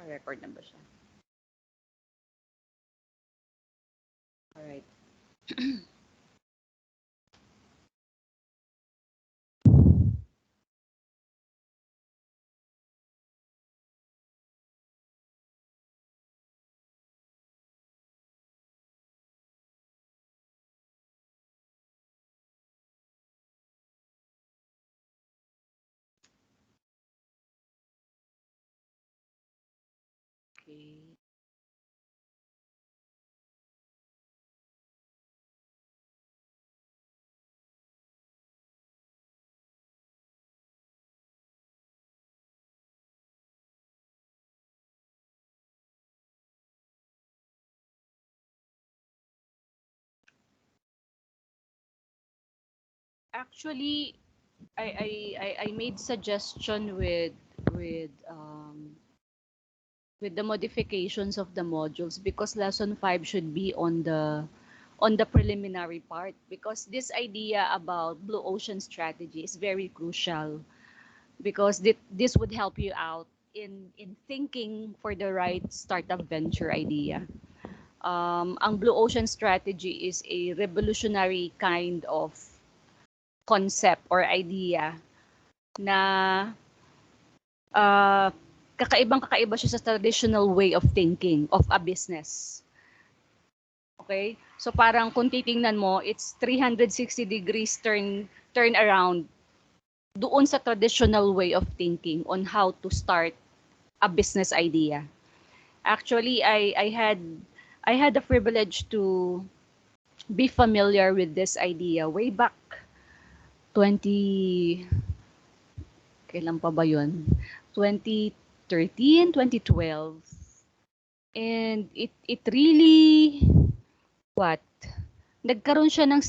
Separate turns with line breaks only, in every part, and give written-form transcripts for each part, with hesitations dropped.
Naka-record na ba siya? Alright. Okay. Actually, I made suggestion with the modifications of the modules because lesson 5 should be on the preliminary part because this idea about blue ocean strategy is very crucial because this would help you out in thinking for the right startup venture idea. Ang blue ocean strategy is a revolutionary kind of concept or idea na uh, kakaibang-kakaiba siya sa traditional way of thinking of a business. Okay? So parang kung titingnan mo, it's 360 degrees turn around doon sa traditional way of thinking on how to start a business idea. Actually, I had the privilege to be familiar with this idea way back 20 kailan pa ba 'yun? 2013, 2012. And it really what? Nagkaroon siya ng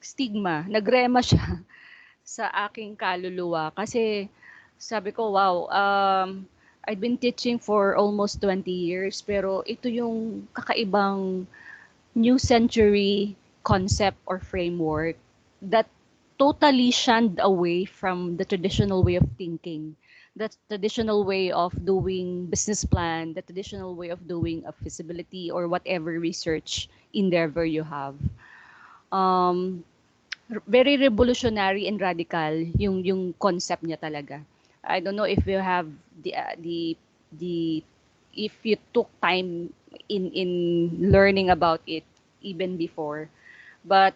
stigma, nagrema siya sa aking kaluluwa kasi sabi ko, wow, I've been teaching for almost 20 years pero ito yung kakaibang new century concept or framework that totally shunned away from the traditional way of thinking, the traditional way of doing business plan, the traditional way of doing a feasibility or whatever research endeavor you have. Um, Very revolutionary and radical yung concept niya talaga. I don't know if you have the if you took time in learning about it even before. But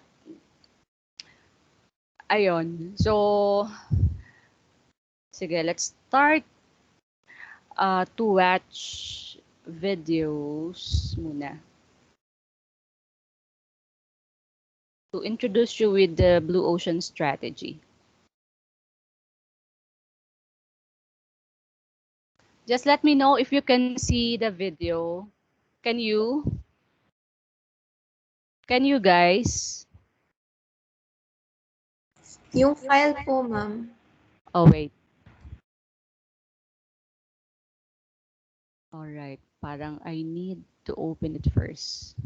ayun. So sige, let's start to watch videos muna to introduce you with the blue ocean strategy. Just let me know if you can see the video. Can you? Can you guys?
Yung file po, ma'am.
Oh, wait. All right. Parang I need to open it first.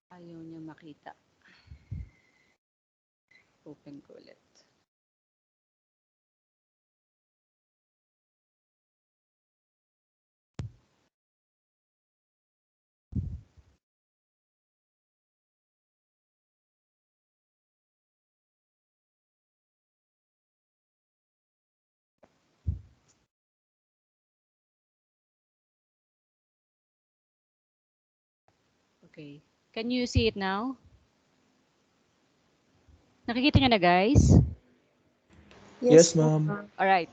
Ayaw niya makita. Open ko ulit. Okay. Can you see it now? Nakikita nyo na, guys?
Yes
Yes,
po,
ma'am.
ma'am.
Alright.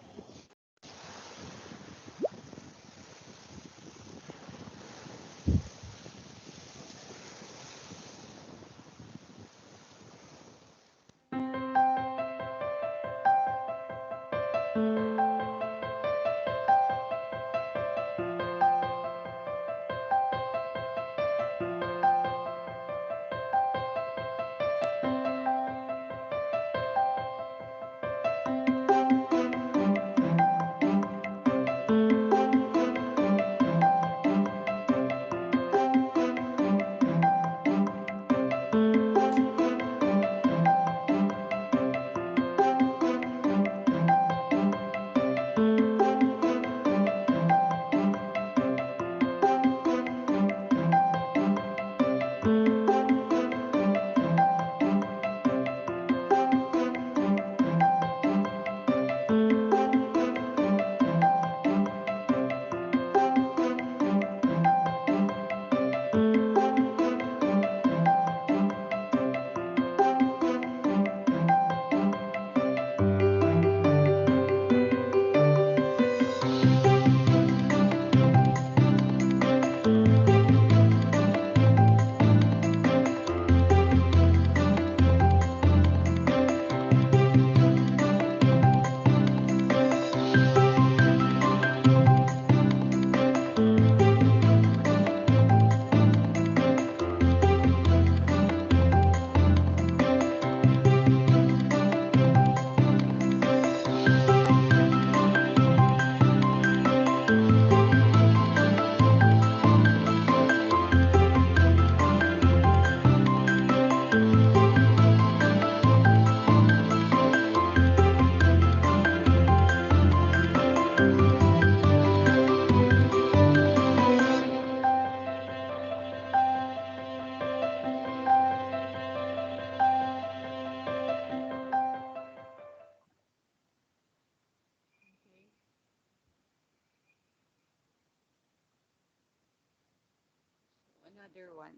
Another one.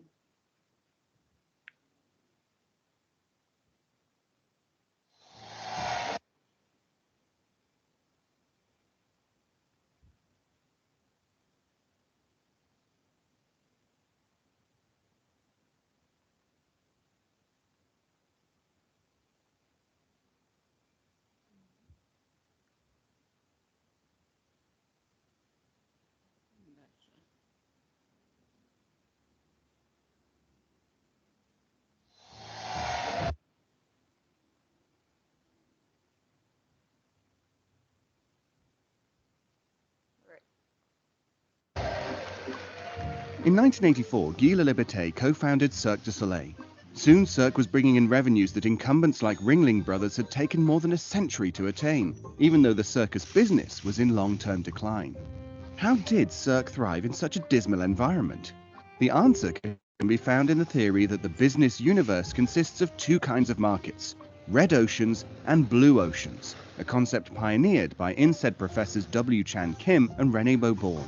In 1984, Guy Laliberté co-founded Cirque du Soleil. Soon, Cirque was bringing in revenues that incumbents like Ringling Brothers had taken more than a century to attain, even though the circus business was in long-term decline. How did Cirque thrive in such a dismal environment? The answer can be found in the theory that the business universe consists of two kinds of markets: red oceans and blue oceans, a concept pioneered by INSEAD professors W. Chan Kim and René Beauborn.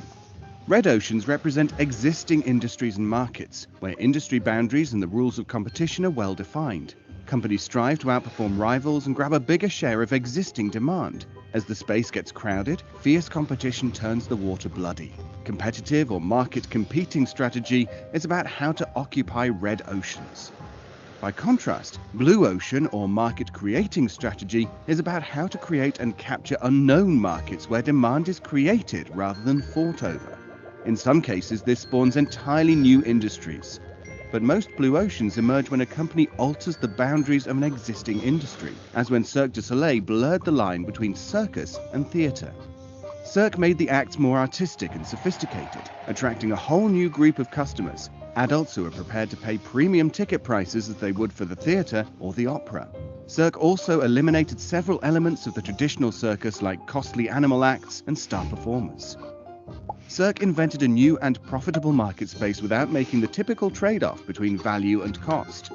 Red oceans represent existing industries and markets, where industry boundaries and the rules of competition are well defined. Companies strive to outperform rivals and grab a bigger share of existing demand. As the space gets crowded, fierce competition turns the water bloody. Competitive or market competing strategy is about how to occupy red oceans. By contrast, blue ocean or market creating strategy is about how to create and capture unknown markets where demand is created rather than fought over. In some cases, this spawns entirely new industries. But most blue oceans emerge when a company alters the boundaries of an existing industry, as when Cirque du Soleil blurred the line between circus and theatre. Cirque made the acts more artistic and sophisticated, attracting a whole new group of customers, adults who are prepared to pay premium ticket prices as they would for the theatre or the opera. Cirque also eliminated several elements of the traditional circus like costly animal acts and star performers. Cirque invented a new and profitable market space without making the typical trade-off between value and cost.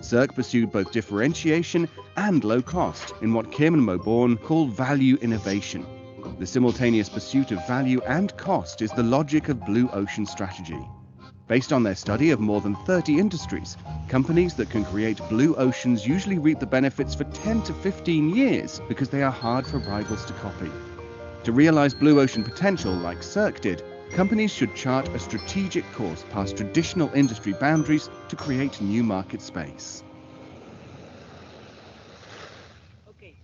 Cirque pursued both differentiation and low cost in what Kim and Beauborn call value innovation. The simultaneous pursuit of value and cost is the logic of blue ocean strategy. Based on their study of more than 30 industries, companies that can create blue oceans usually reap the benefits for 10 to 15 years because they are hard for rivals to copy. To realize blue ocean potential like Cirque did, companies should chart a strategic course past traditional industry boundaries to create new market space.
Okay.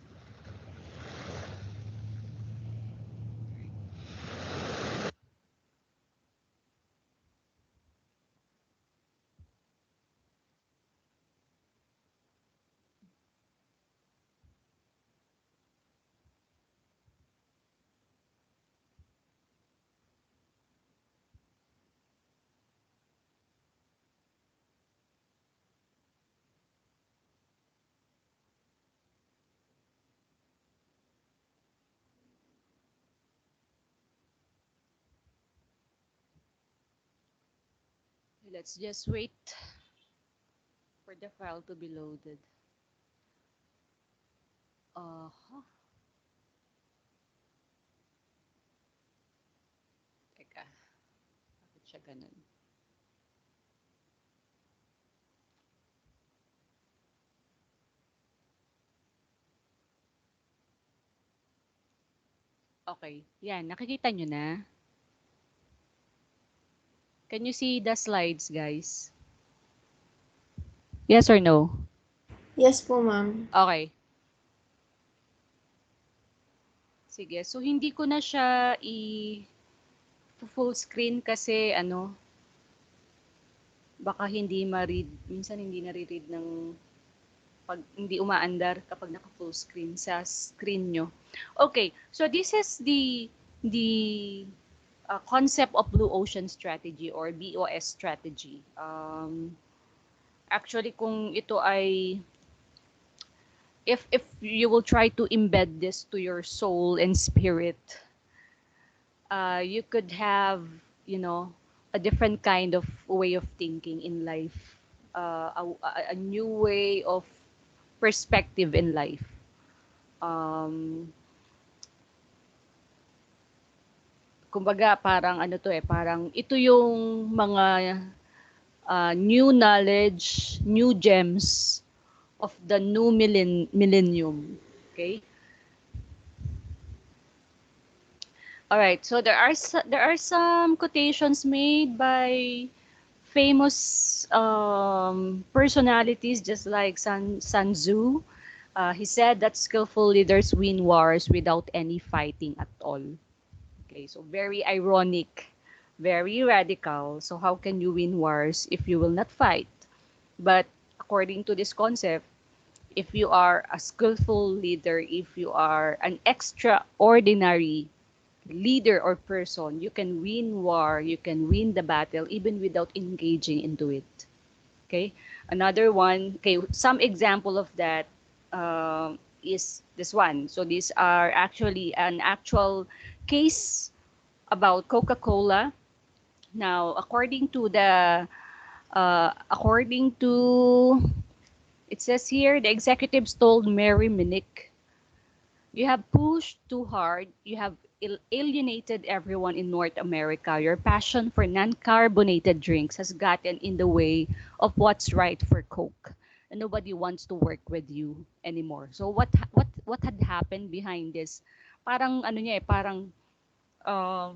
Let's just wait for the file to be loaded. Uh-huh. Teka, bakit siya ganun? Okay, yan, nakikita nyo na? Can you see the slides, guys? Yes or no?
Yes po, ma'am.
Okay. Sige, so hindi ko na siya full screen kasi ano, baka hindi ma-read, minsan hindi nare-read ng pag hindi umaandar kapag naka full screen sa screen nyo. Okay, so this is the concept of blue ocean strategy or BOS strategy. Actually kung ito ay if you will try to embed this to your soul and spirit, you could have, you know, a different kind of way of thinking in life, a new way of perspective in life. Um, Kumbaga parang ano to parang ito yung mga new knowledge, new gems of the new millennium. Okay? All right. So there are some quotations made by famous personalities, just like Sun Tzu. He said that skillful leaders win wars without any fighting at all. Okay, so very ironic, very radical. So how can you win wars if you will not fight? But according to this concept, if you are a skillful leader, if you are an extraordinary leader or person, you can win war, you can win the battle even without engaging into it. Okay, another one. Okay, some example of that is this one. So these are actually an actual case about Coca-Cola. Now, according to it says here, the executives told Mary Minnick, "You have pushed too hard. You have alienated everyone in North America. Your passion for non-carbonated drinks has gotten in the way of what's right for Coke, and nobody wants to work with you anymore." So what had happened behind this? Parang ano niya uh,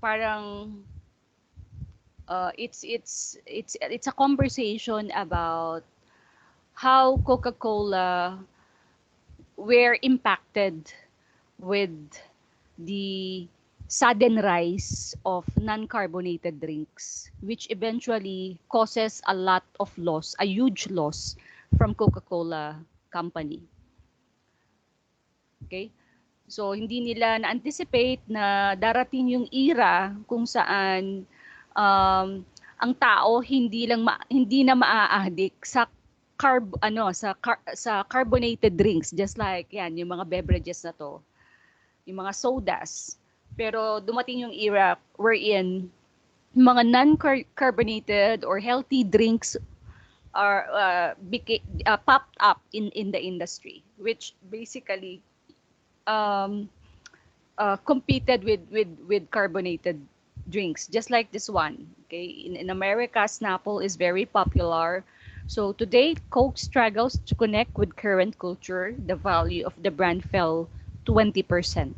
parang it's a conversation about how Coca-Cola were impacted with the sudden rise of non-carbonated drinks, which eventually causes a lot of loss, a huge loss from Coca-Cola company. Okay? So hindi nila na-anticipate na darating yung era kung saan ang tao hindi na maa-addict sa sa carbonated drinks, just like yan yung mga beverages na to, yung mga sodas. Pero dumating yung era wherein mga non-carbonated or healthy drinks are popped up in the industry, which basically competed with carbonated drinks, just like this one. Okay, in America, Snapple is very popular. So today, Coke struggles to connect with current culture. The value of the brand fell 20%.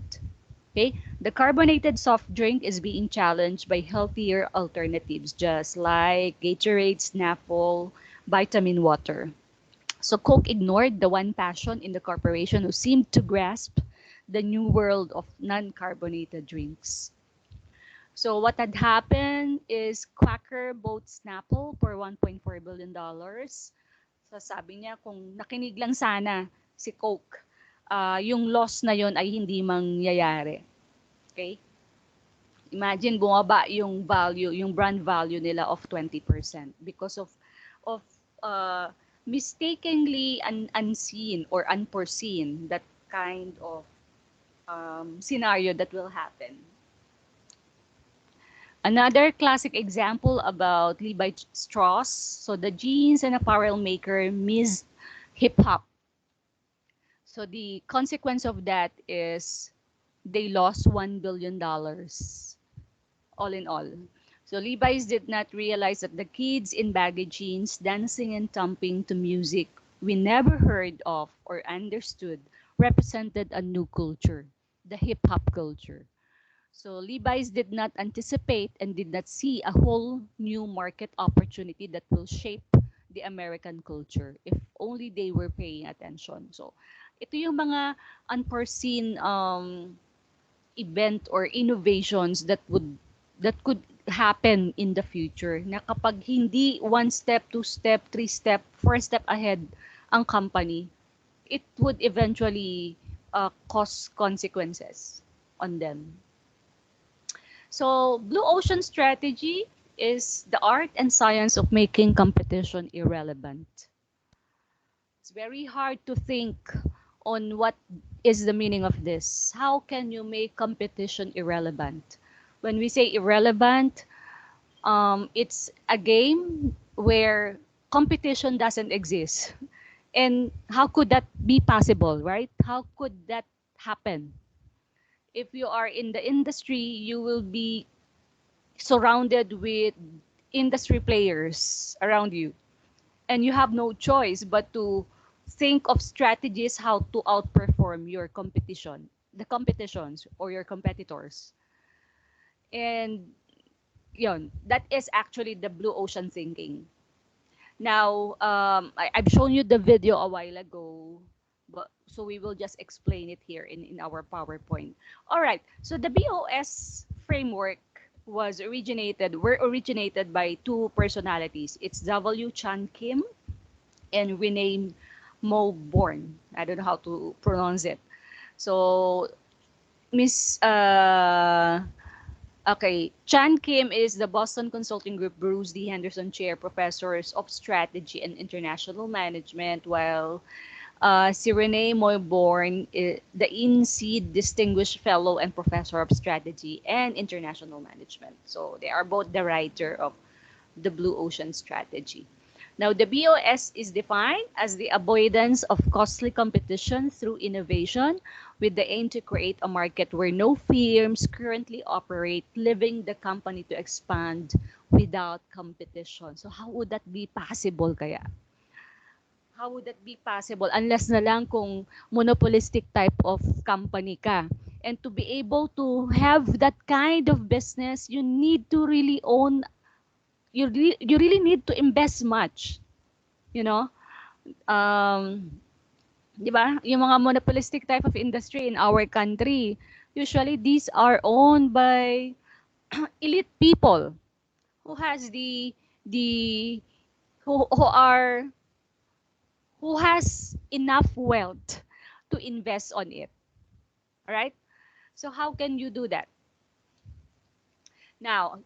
Okay, the carbonated soft drink is being challenged by healthier alternatives, just like Gatorade, Snapple, vitamin water. So Coke ignored the one passion in the corporation who seemed to grasp the new world of non-carbonated drinks. So what had happened is Quaker bought Snapple for $1.4 billion. So sabi niya kung nakinig lang sana si Coke, yung loss na yon ay hindi mangyayari. Okay? Imagine bumaba yung value, yung brand value nila of 20% because of uh, mistakenly unseen or unforeseen that kind of scenario that will happen. Another classic example about Levi Strauss. So the jeans and apparel maker missed hip hop. So the consequence of that is they lost $1 billion all in all. So Levi's did not realize that the kids in baggy jeans dancing and thumping to music we never heard of or understood represented a new culture, the hip hop culture. So Levi's did not anticipate and did not see a whole new market opportunity that will shape the American culture if only they were paying attention. So ito yung mga unforeseen event or innovations that could happen in the future na kapag hindi one step, two step, three step, four step ahead ang company, it would eventually cause consequences on them. So, blue ocean strategy is the art and science of making competition irrelevant. It's very hard to think on what is the meaning of this. How can you make competition irrelevant? When we say irrelevant, it's a game where competition doesn't exist. And how could that be possible, right? How could that happen? If you are in the industry, you will be surrounded with industry players around you, and you have no choice but to think of strategies how to outperform your competition, the competitions or your competitors. And yun, that is actually the blue ocean thinking. Now, I've shown you the video a while ago, but so we will just explain it here in our PowerPoint. All right, so the BOS framework were originated by two personalities. It's W. Chan Kim and renamed Mo Born. I don't know how to pronounce it. So Miss okay, Chan Kim is the Boston Consulting Group Bruce D. Henderson Chair, Professors of Strategy and International Management, while si Renee Moyborn, the INSEAD Distinguished Fellow and Professor of Strategy and International Management. So they are both the writer of the Blue Ocean Strategy. Now, the BOS is defined as the avoidance of costly competition through innovation with the aim to create a market where no firms currently operate, leaving the company to expand without competition. So how would that be possible kaya? How would that be possible unless na lang kung monopolistic type of company ka? And to be able to have that kind of business, you need to really own, you really need to invest much, you know? Um, di ba? Yung mga monopolistic type of industry in our country, usually these are owned by elite people who has the who are who has enough wealth to invest on it. All right? So how can you do that? Now,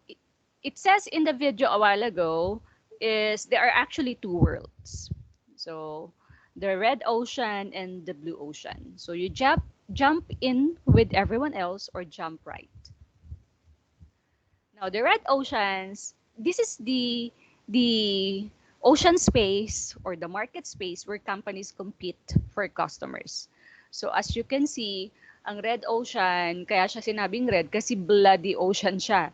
it says in the video a while ago is there are actually two worlds. So the red ocean and the blue ocean. So you jump in with everyone else or jump right. Now the red oceans, this is the ocean space or the market space where companies compete for customers. So as you can see, ang red ocean, kaya siya sinabing red kasi bloody ocean siya.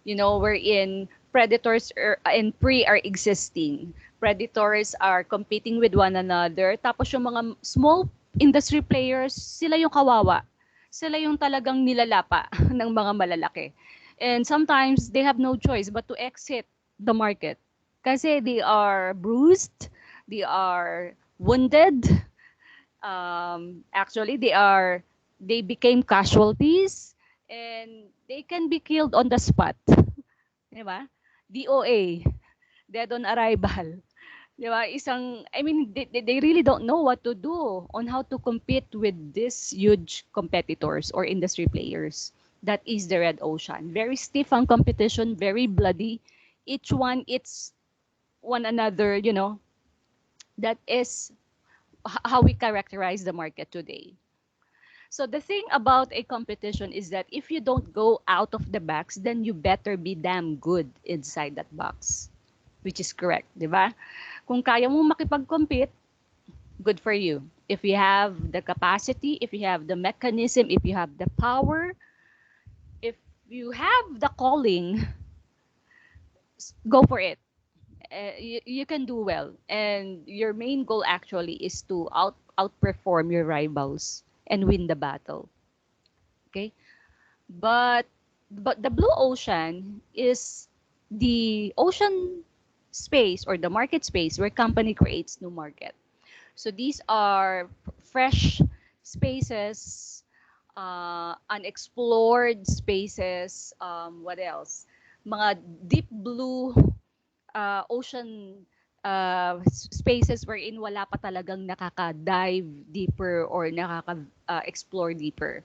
wherein predators and prey are existing. Predators are competing with one another. Tapos yung mga small industry players, sila yung kawawa. Sila yung talagang nilalapa ng mga malalaki. And sometimes they have no choice but to exit the market. Kasi they are bruised, they are wounded. Actually, they became casualties and they can be killed on the spot. Di ba? DOA, dead on arrival. Di ba? I mean, they really don't know what to do on how to compete with these huge competitors or industry players. That is the red ocean. Very stiff ang competition, very bloody. Each one eats one another, that is how we characterize the market today. So the thing about a competition is that if you don't go out of the box, then you better be damn good inside that box. Which is correct, di ba? Kung kaya mo makipag-compete, good for you. If you have the capacity, if you have the mechanism, if you have the power, if you have the calling, go for it. You can do well. And your main goal actually is to outperform your rivals and win the battle. Okay? But the blue ocean is the ocean space or the market space where company creates new market. So these are fresh spaces, unexplored spaces, what else? Mga deep blue ocean spaces wherein wala pa talagang nakaka-dive deeper or nakaka-explore deeper.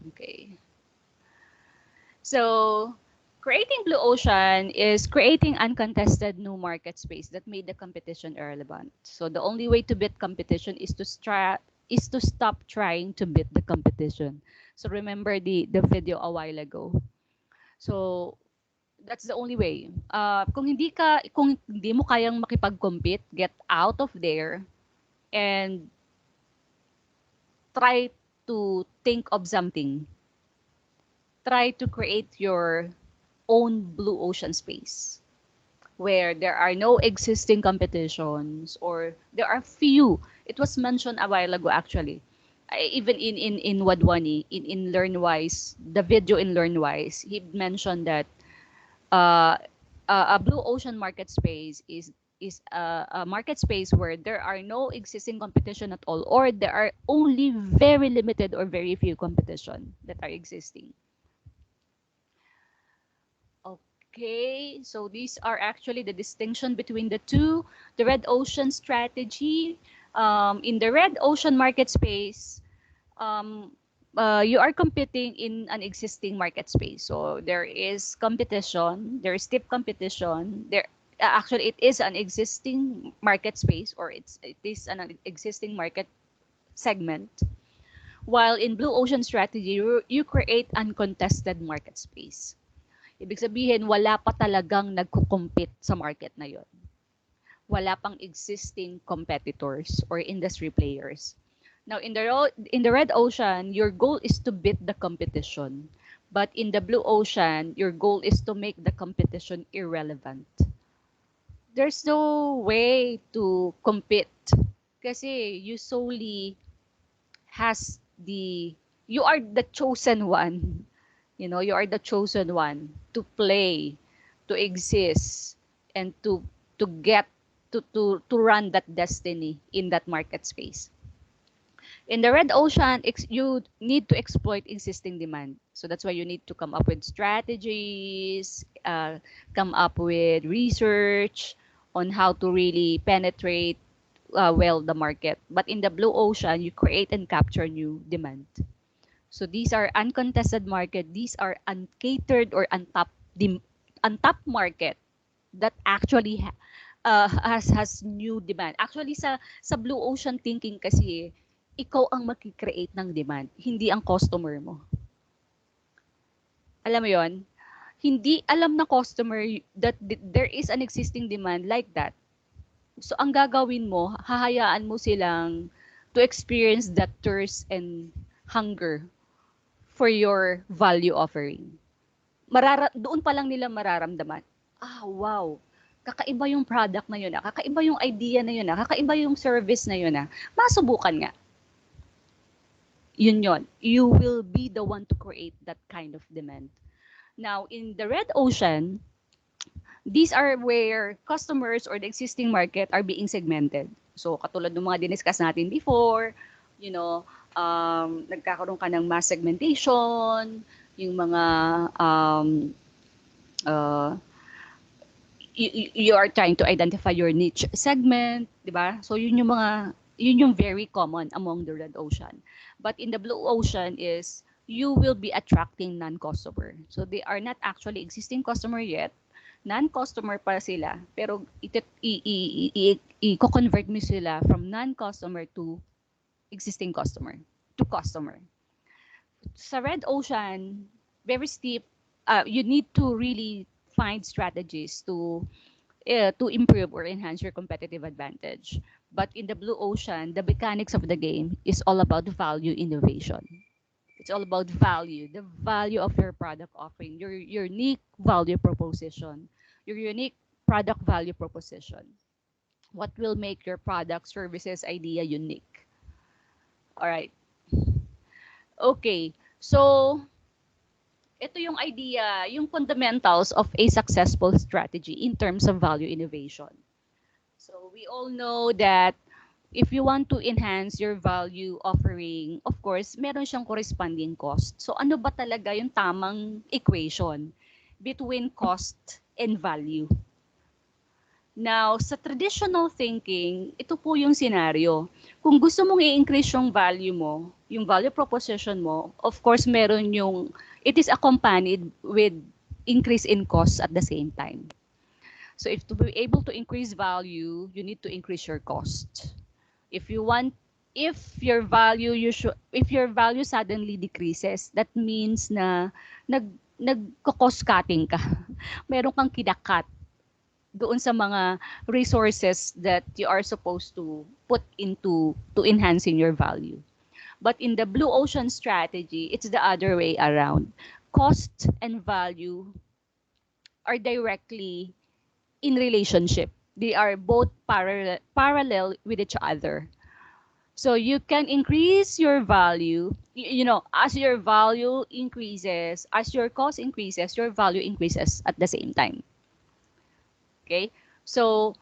Okay. So, creating blue ocean is creating uncontested new market space that made the competition irrelevant. So the only way to beat competition is to stop trying to beat the competition. So remember the video a while ago. So that's the only way. Kung hindi mo kayang makipag-compete, get out of there and try to think of something. Try to create your own blue ocean space where there are no existing competitions or there are few. It was mentioned a while ago actually. Even in Wadwani, in LearnWise, the video in LearnWise, he mentioned that uh, a blue ocean market space is a market space where there are no existing competition at all, or there are only very limited or very few competition that are existing. Okay, so these are actually the distinction between the two. The red ocean strategy. In the red ocean market space, um, you are competing in an existing market space. So there is competition, there is stiff competition. Actually, it is an existing market space, or it is an existing market segment. While in blue ocean strategy, you create uncontested market space. Ibig sabihin, wala pa talagang nagko-compete sa market na yon. Wala pang existing competitors or industry players. Now, in the red ocean, your goal is to beat the competition. But in the blue ocean, your goal is to make the competition irrelevant. There's no way to compete kasi has the you are the chosen one. You are the chosen one to play, to exist, and to get to run that destiny in that market space. In the red ocean, you need to exploit existing demand. So that's why you need to come up with strategies, come up with research on how to really penetrate well the market. But in the blue ocean, you create and capture new demand. So these are uncontested market. These are uncatered or untapped market that actually has new demand. Actually sa blue ocean thinking kasi ikaw ang magki-create ng demand, hindi ang customer mo. Alam mo 'yon? Hindi alam ng customer that there is an existing demand like that. So ang gagawin mo, hahayaan mo silang to experience that thirst and hunger for your value offering. Doon pa lang nila mararamdaman, wow, kakaiba yung product na yun, kakaiba yung idea na yun, kakaiba yung service na yun, masubukan nga. Yun. You will be the one to create that kind of demand. Now, in the red ocean, these are where customers or the existing market are being segmented. So, katulad ng mga diniscuss natin before, nagkakaroon ka ng mass segmentation, yung mga you are trying to identify your niche segment, di ba? So, yun yung very common among the red ocean. But in the blue ocean is you will be attracting non-customer. So, they are not actually existing customer yet. Non-customer pa sila, pero i-convert mo sila from non-customer to existing customer, to customer. Sa red ocean, very steep, you need to really find strategies to improve or enhance your competitive advantage. But in the blue ocean, the mechanics of the game is all about value innovation. It's all about value, the value of your product offering, your unique value proposition, your unique product value proposition. What will make your product, services, idea unique? All right. Okay. So, ito yung idea, yung fundamentals of a successful strategy in terms of value innovation. So, we all know that if you want to enhance your value offering, of course, meron siyang corresponding cost. So, ano ba talaga yung tamang equation between cost and value? Now, sa traditional thinking, ito po yung scenario. Kung gusto mong i-increase yung value mo, yung value proposition mo, of course, it is accompanied with increase in costs at the same time. So, if to be able to increase value, you need to increase your cost. If your value suddenly decreases, that means na nagko-cost cutting ka. Meron kang kinakat doon sa mga resources that you are supposed to put into to enhancing your value. But in the blue ocean strategy, it's the other way around. Cost and value are directly in relationship. They are both parallel with each other. So you can increase your value, as your value increases, as your cost increases, your value increases at the same time. Okay? So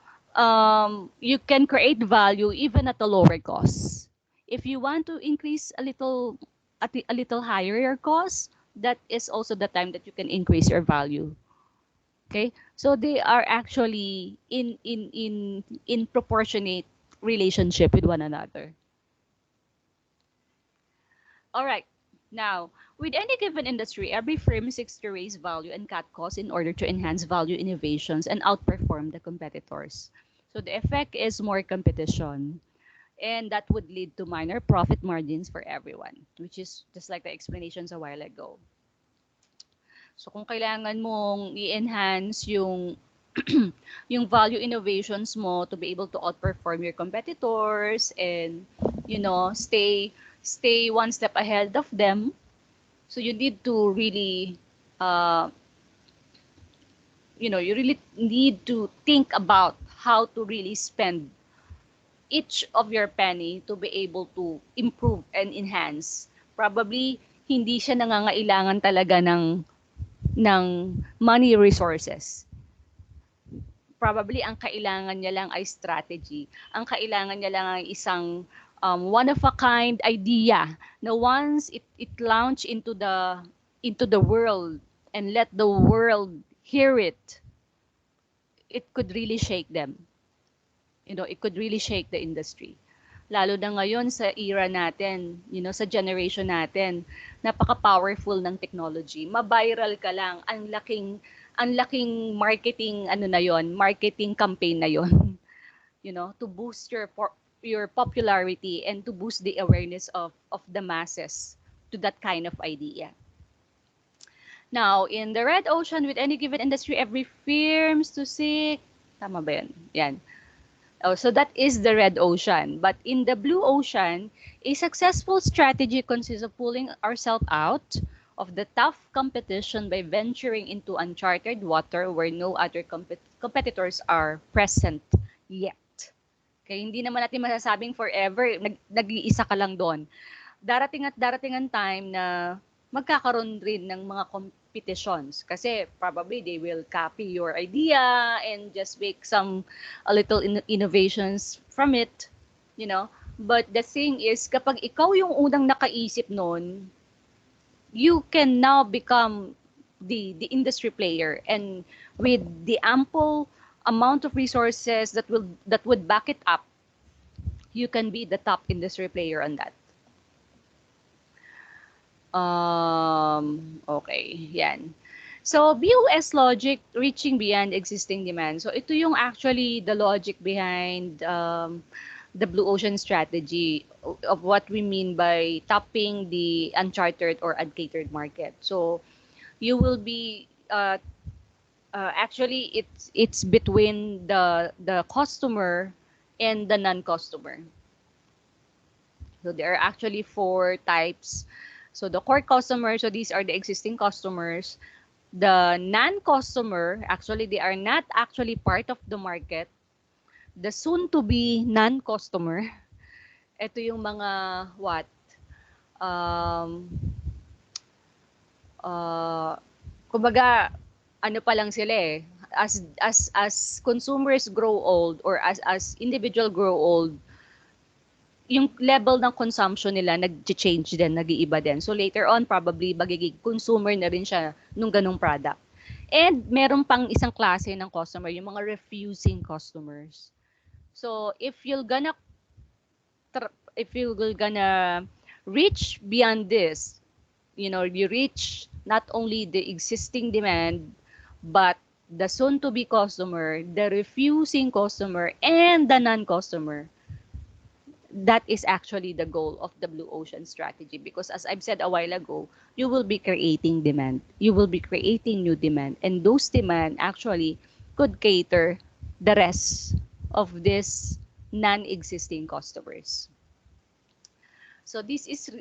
you can create value even at a lower cost. If you want to increase a little higher your cost, that is also the time that you can increase your value. Okay? So they are actually in proportionate relationship with one another. All right. Now, with any given industry, every firm seeks to raise value and cut costs in order to enhance value innovations and outperform the competitors. So the effect is more competition, and that would lead to minor profit margins for everyone, which is just like the explanations a while ago. So kung kailangan mong i-enhance yung yung value innovations mo to be able to outperform your competitors and stay one step ahead of them, so you need to really you really need to think about how to really spend each of your penny to be able to improve and enhance. Probably hindi siya nangangailangan talaga ng money resources. Probably ang kailangan niya lang ay strategy. Ang kailangan niya lang ay isang one-of-a-kind idea na once it launch into the world and let the world hear it, it could really shake them. It could really shake the industry. Lalo na ngayon sa era natin, sa generation natin, napaka-powerful ng technology. Ma-viral ka lang, ang laking marketing marketing campaign na yon. To boost your popularity and to boost the awareness of the masses to that kind of idea. Now, in the red ocean, with any given industry, every firms to seek, tama ba yan? Yan. Oh, so that is the red ocean. But in the blue ocean, a successful strategy consists of pulling ourselves out of the tough competition by venturing into uncharted water where no other competitors are present yet. Kaya hindi naman natin masasabing forever, nag-iisa ka lang doon. Darating at darating ang time na magkakaroon rin ng mga competitions kasi probably they will copy your idea and just make some a little innovations from it, you know. But the thing is, kapag ikaw yung unang nakaisip noon, you can now become the industry player, and with the ample amount of resources that would back it up, you can be the top industry player on that. Okay, yan. So, BOS logic, reaching beyond existing demand. So, ito yung actually the logic behind the blue ocean strategy of what we mean by tapping the uncharted or uncatered market. So, you will be actually it's between the customer and the non-customer. So there are actually four types. So the core customer, so these are the existing customers. The non-customer, actually they are not actually part of the market. The soon-to-be non-customer, ito yung mga what? Um, kumbaga, ano pa lang sila eh. As consumers grow old or as individual grow old, yung level ng consumption nila nag-change din, nag-iiba din. So later on, probably magiging consumer na rin siya nung ganung product. And meron pang isang klase ng customer, yung mga refusing customers. So if you're gonna reach beyond this, you know, you reach not only the existing demand, but the soon-to-be customer, the refusing customer, and the non-customer. That is actually the goal of the blue ocean strategy, because as I've said a while ago, you will be creating demand, you will be creating new demand, and those demand actually could cater the rest of these non-existing customers. So this is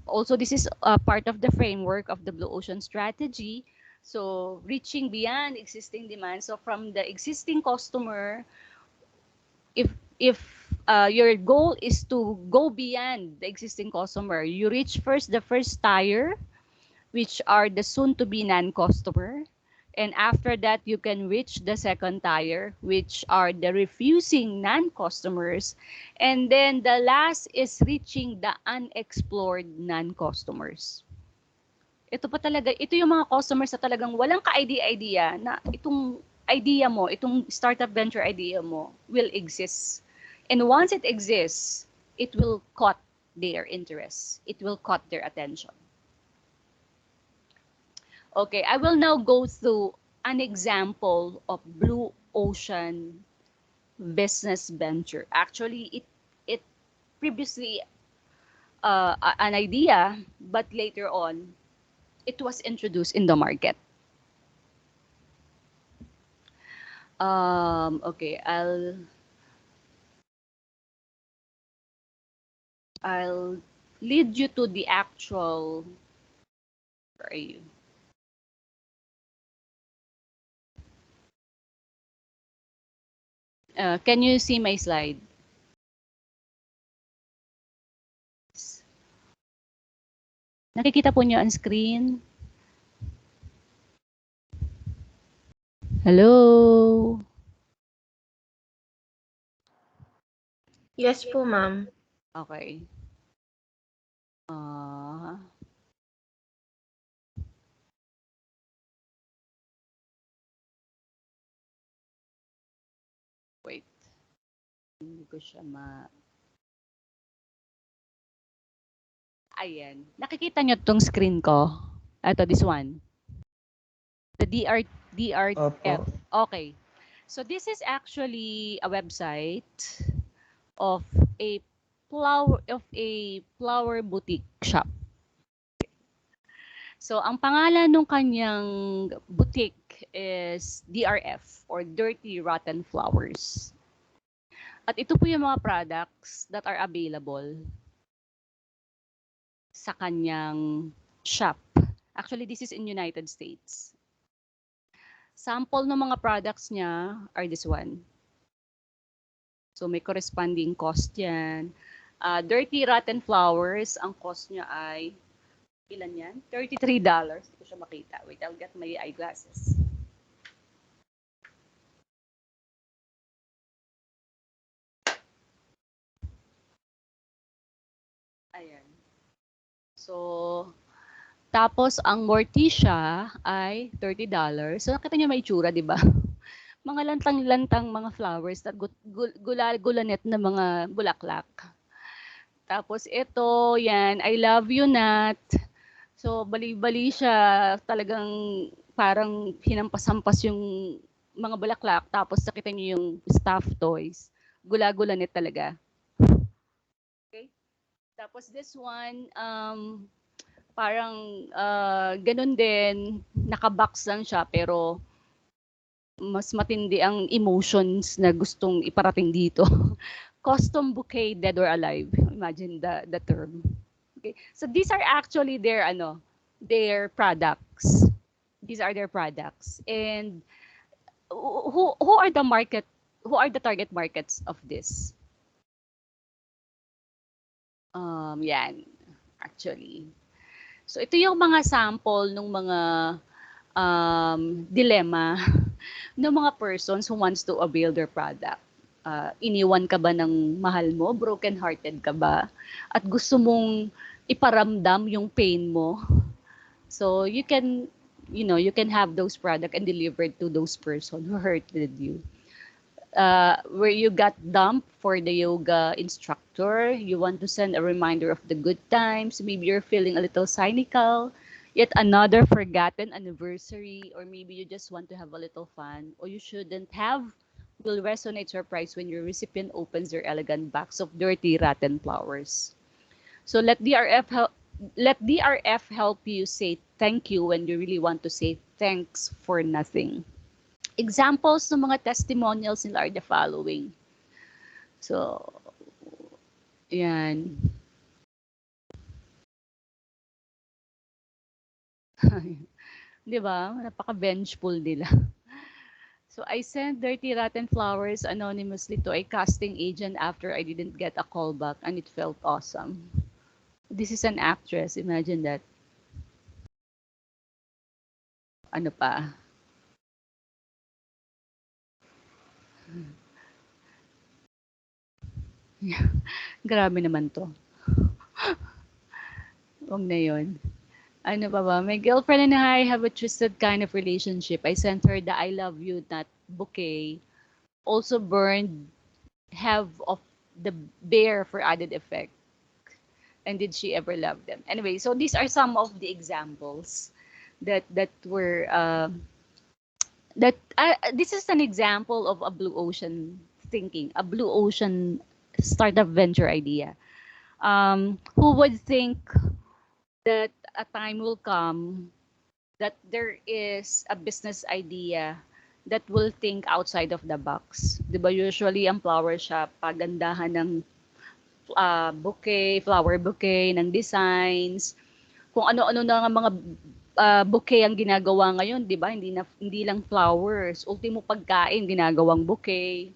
also this is part of the framework of the blue ocean strategy. So reaching beyond existing demand, so from the existing customer, if your goal is to go beyond the existing customer, you reach first the first tier, which are the soon to be non-customer, and after that you can reach the second tier, which are the refusing non-customers, and then the last is reaching the unexplored non-customers. Ito pa talaga, ito yung mga customers na talagang walang ka-idea na itong idea mo, itong startup venture idea mo will exist. And once it exists, it will caught their interest. It will caught their attention. Okay, I will now go through an example of blue ocean business venture. Actually, it previously an idea, but later on, it was introduced in the market. Okay, I'll lead you to the actual. Where are you? Can you see my slide? Nakikita po niyo ang screen? Hello?
Yes po, ma'am.
Okay. Wait. Hindi ko siya Ayan. Nakikita niyo tong screen ko? Ito, this one. The DRF.
Opo.
Okay. So this is actually a website of a flower boutique shop. So ang pangalan ng kanyang boutique is DRF, or Dirty Rotten Flowers. At ito po yung mga products that are available sa kanyang shop. Actually, this is in United States. Sample ng mga products niya are this one. So may corresponding cost yan. Dirty Rotten Flowers, ang cost niya ay, ilan yan? $33. Hindi ko siya makita. Wait, I'll get my eyeglasses. Ayan. So, tapos ang Morticia ay $30. So nakita niyo may itsura, di ba? Mga lantang-lantang mga flowers at gulanet na mga bulaklak. Tapos ito, yan, I love you Nat. So bali-bali siya, talagang parang hinampas-hampas yung mga bulaklak. Tapos nakita niyo yung stuffed toys. Gula-gulanet talaga. Okay? Tapos this one, parang ganun din, nakabox lang siya pero mas matindi ang emotions na gustong iparating dito. Custom bouquet, dead or alive. Imagine the term. Okay. So these are actually their products. These are their products. And who are the target markets of this? Yan, actually. So ito yung mga sample ng mga dilemma ng mga persons who wants to avail their product. Iniwan ka ba ng mahal mo? Broken-hearted ka ba? At gusto mong iparamdam yung pain mo? So you can have those product and delivered to those person who hurted you. Where you got dumped for the yoga instructor, you want to send a reminder of the good times, maybe you're feeling a little cynical, yet another forgotten anniversary, or maybe you just want to have a little fun, or you shouldn't have, will resonate surprise when your recipient opens their elegant box of dirty, rotten flowers. So let DRF help you say thank you when you really want to say thanks for nothing. Examples ng mga testimonials nila are the following. So, yan. Di ba? Napaka-vengeful nila. So, I sent dirty rotten flowers anonymously to a casting agent after I didn't get a call back and it felt awesome. This is an actress. Imagine that. Ano pa? Grabe naman to. Huwag na yun. Ano pa ba? My girlfriend and I have a twisted kind of relationship. I sent her the I love you not bouquet. Also burned half of the bear for added effect. And did she ever love them? Anyway, so these are some of the examples that were this is an example of a blue ocean thinking, a blue ocean startup venture idea. Who would think that a time will come that there is a business idea that will think outside of the box. Diba usually ang flower shop, pagandahan ng bouquet, flower bouquet, ng designs, kung ano-ano na nga mga bouquet ang ginagawa ngayon, di ba? Hindi lang flowers, ultimo pagkain ginagawang bouquet.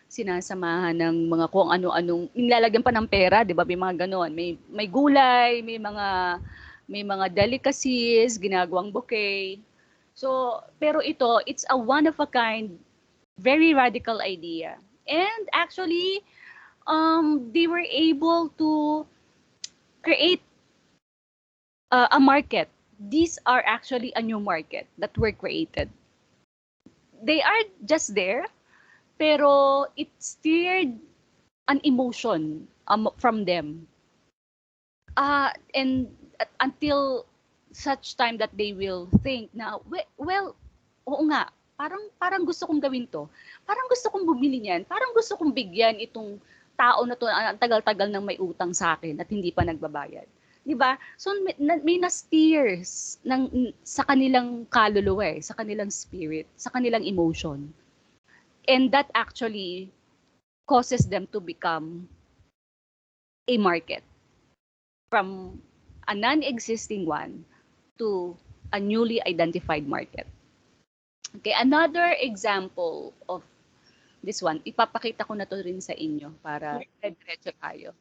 Sinasamahan ng mga kung ano-anong nilalagyan pa ng pera, 'di ba? May mga ganoon, may gulay, may mga delicacies, ginagawang bouquet. So, pero ito, it's a one of a kind, very radical idea. And actually, they were able to create a market. These are actually a new market that were created. They are just there, pero it stirred an emotion from them. And until such time that they will think na, well, oo nga, parang gusto kong gawin to. Parang gusto kong bumili niyan. Parang gusto kong bigyan itong tao na to, ang tagal-tagal nang may utang sa akin at hindi pa nagbabayad. 'Di ba? So may na-steers sa kanilang kaluluwa, sa kanilang spirit, sa kanilang emotion. And that actually causes them to become a market from a non-existing one to a newly identified market. Okay, another example of this one, ipapakita ko na to rin sa inyo para diretso tayo.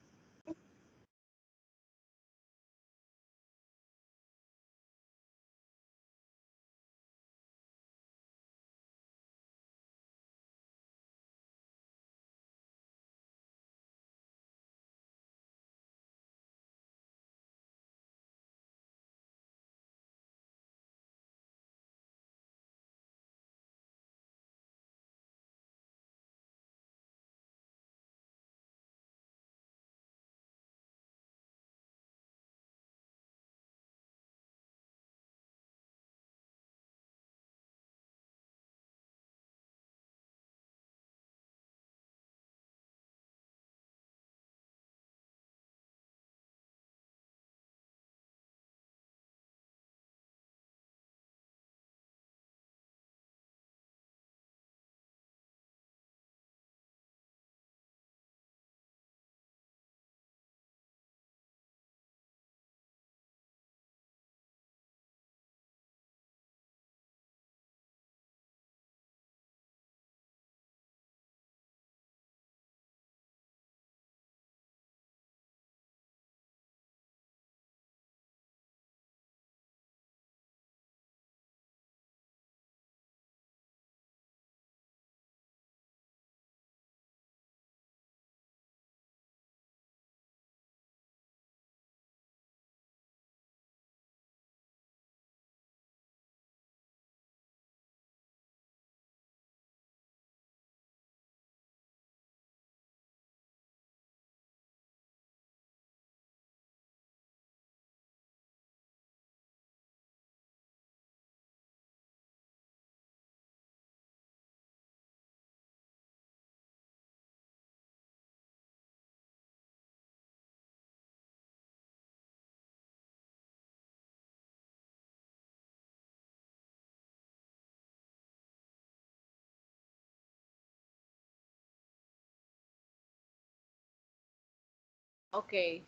Okay.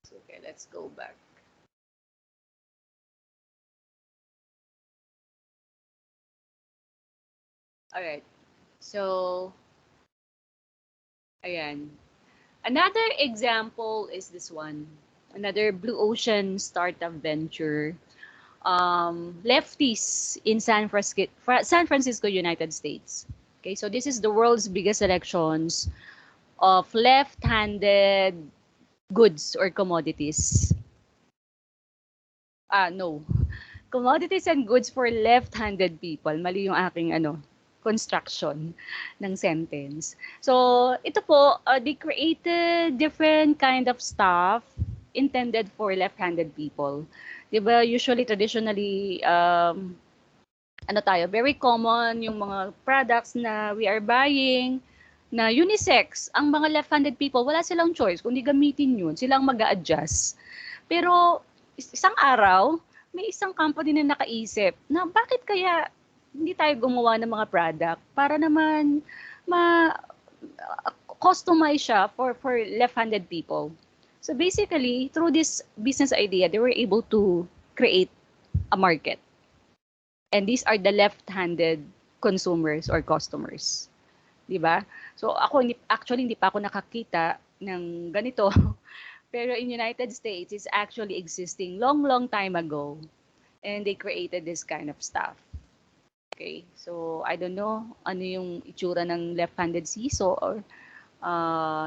Okay, let's go back. All right. So, ayan. Another example is this one. Another blue ocean startup venture. Lefties in San Francisco, United States. Okay, so this is the world's biggest selections of left-handed goods or commodities. No. Commodities and goods for left-handed people. Mali yung aking construction ng sentence. So, ito po, they created different kind of stuff intended for left-handed people. 'Di ba usually traditionally very common yung mga products na we are buying na unisex. Ang mga left-handed people, wala silang choice kundi gamitin yun. Silang mag-a-adjust. Pero isang araw, may isang company na nakaisip na bakit kaya hindi tayo gumawa ng mga product para naman ma customize siya for left-handed people. So basically, through this business idea, they were able to create a market. And these are the left-handed consumers or customers. 'Di ba? So ako actually hindi pa ako nakakita ng ganito. Pero in United States, it's actually existing long time ago. And they created this kind of stuff. Okay? So I don't know ano yung itsura ng left-handed seesaw or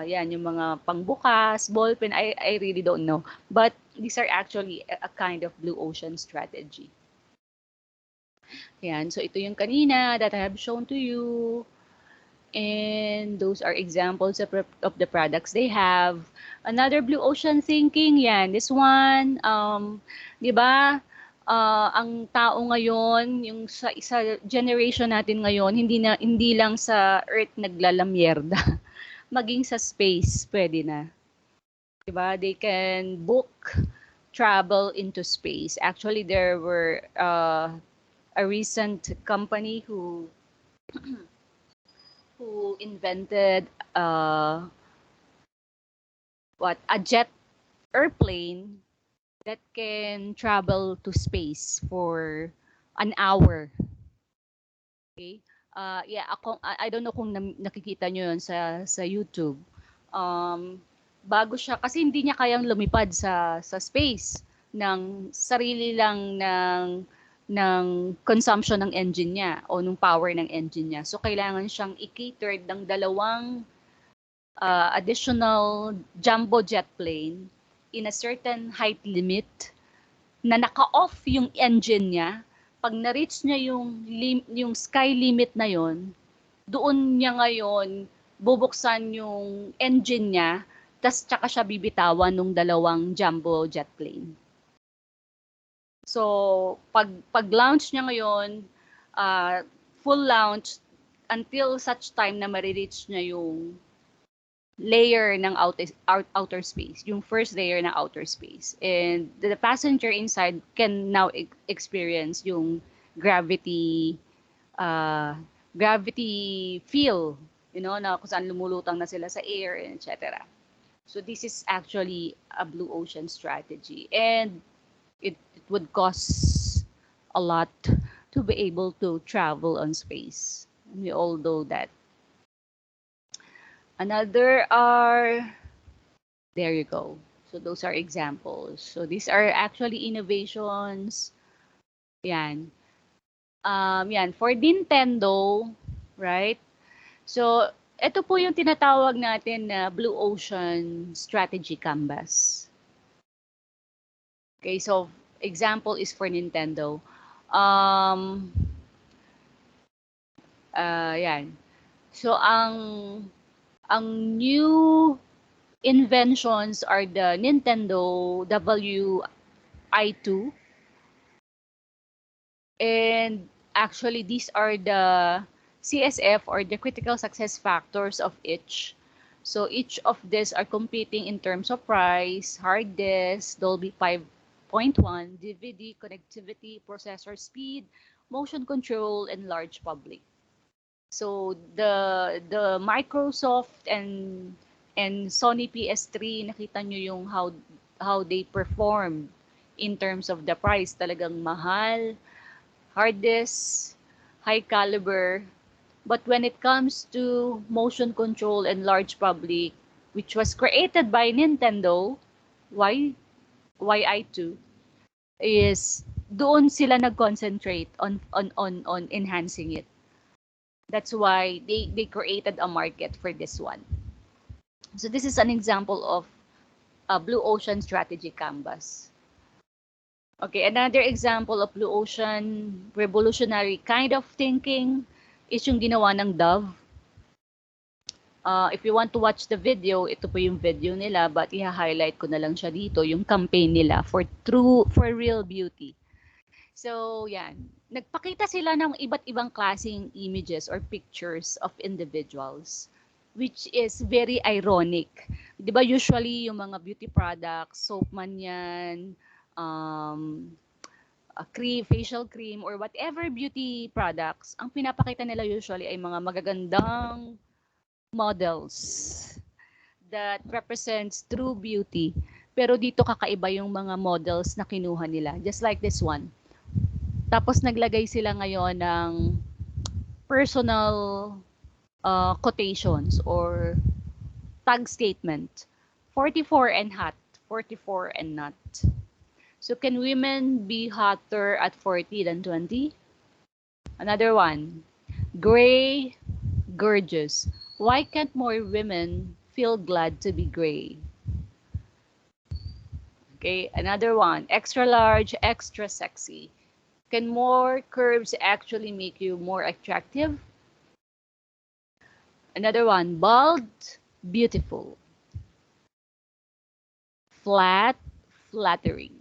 yan yung mga pangbukas, ballpen, I really don't know. But these are actually a kind of blue ocean strategy. Yan, so ito yung kanina that I have shown to you. And those are examples of the products they have. Another blue ocean thinking, yan, this one, di ba, ang tao ngayon, yung sa generation natin ngayon, hindi lang sa earth naglalamyerda, maging sa space, pwede na. Di ba? They can book travel into space. Actually, there were a recent company who who invented a jet airplane that can travel to space for an hour. Okay? Yeah, I don't know kung nakikita nyo yun sa YouTube. Um, bago siya, kasi hindi niya kayang lumipad sa space ng sarili lang ng consumption ng engine niya o ng power ng engine niya. So, kailangan siyang i-cater ng dalawang additional jumbo jet plane in a certain height limit na naka-off yung engine niya. Pag na-reach niya yung sky limit na yon, doon niya ngayon bubuksan yung engine niya, tas tsaka siya bibitawan ng dalawang jumbo jet plane. So, pag launch niya ngayon, full launch until such time na ma-reach niya yung layer ng outer space, yung first layer ng outer space. And the passenger inside can now experience yung gravity gravity feel, na kung saan lumulutang na sila sa air, etc. So this is actually a blue ocean strategy, and it would cost a lot to be able to travel on space. We all know that. Another are, there you go. So those are examples. So these are actually innovations. Yan. Yan. For Nintendo, right? So, ito po yung tinatawag natin na Blue Ocean Strategy Canvas. Okay, so example is for Nintendo. Yan. So, ang new inventions are the Nintendo WI2, and actually these are the CSF, or the critical success factors of each. So each of these are competing in terms of price, hard disk, Dolby 5.1, DVD, connectivity, processor speed, motion control, and large public. So the Microsoft and Sony PS3, nakita nyo yung how they performed in terms of the price. Talagang mahal, hard disk, high caliber. But when it comes to motion control and large public, which was created by Nintendo, YI2, is doon sila nag-concentrate on enhancing it. That's why they created a market for this one. So this is an example of a Blue Ocean Strategy Canvas. Okay, another example of Blue Ocean revolutionary kind of thinking is yung ginawa ng Dove. If you want to watch the video, ito po yung video nila, but i-highlight ko na lang siya dito, yung campaign nila for real beauty. So, yan. Nagpakita sila ng iba't ibang klaseng images or pictures of individuals, which is very ironic. Di ba usually yung mga beauty products, soap man yan, cream, facial cream, or whatever beauty products, ang pinapakita nila usually ay mga magagandang models that represents true beauty. Pero dito kakaiba yung mga models na kinuha nila. Just like this one. Tapos naglagay sila ngayon ng personal quotations or tag statement. 44 and hot, 44 and not. So can women be hotter at 40 than 20? Another one. Gray, gorgeous. Why can't more women feel glad to be gray? Okay, another one. Extra large, extra sexy. Can more curves actually make you more attractive? Another one. Bald, beautiful. Flat, flattering.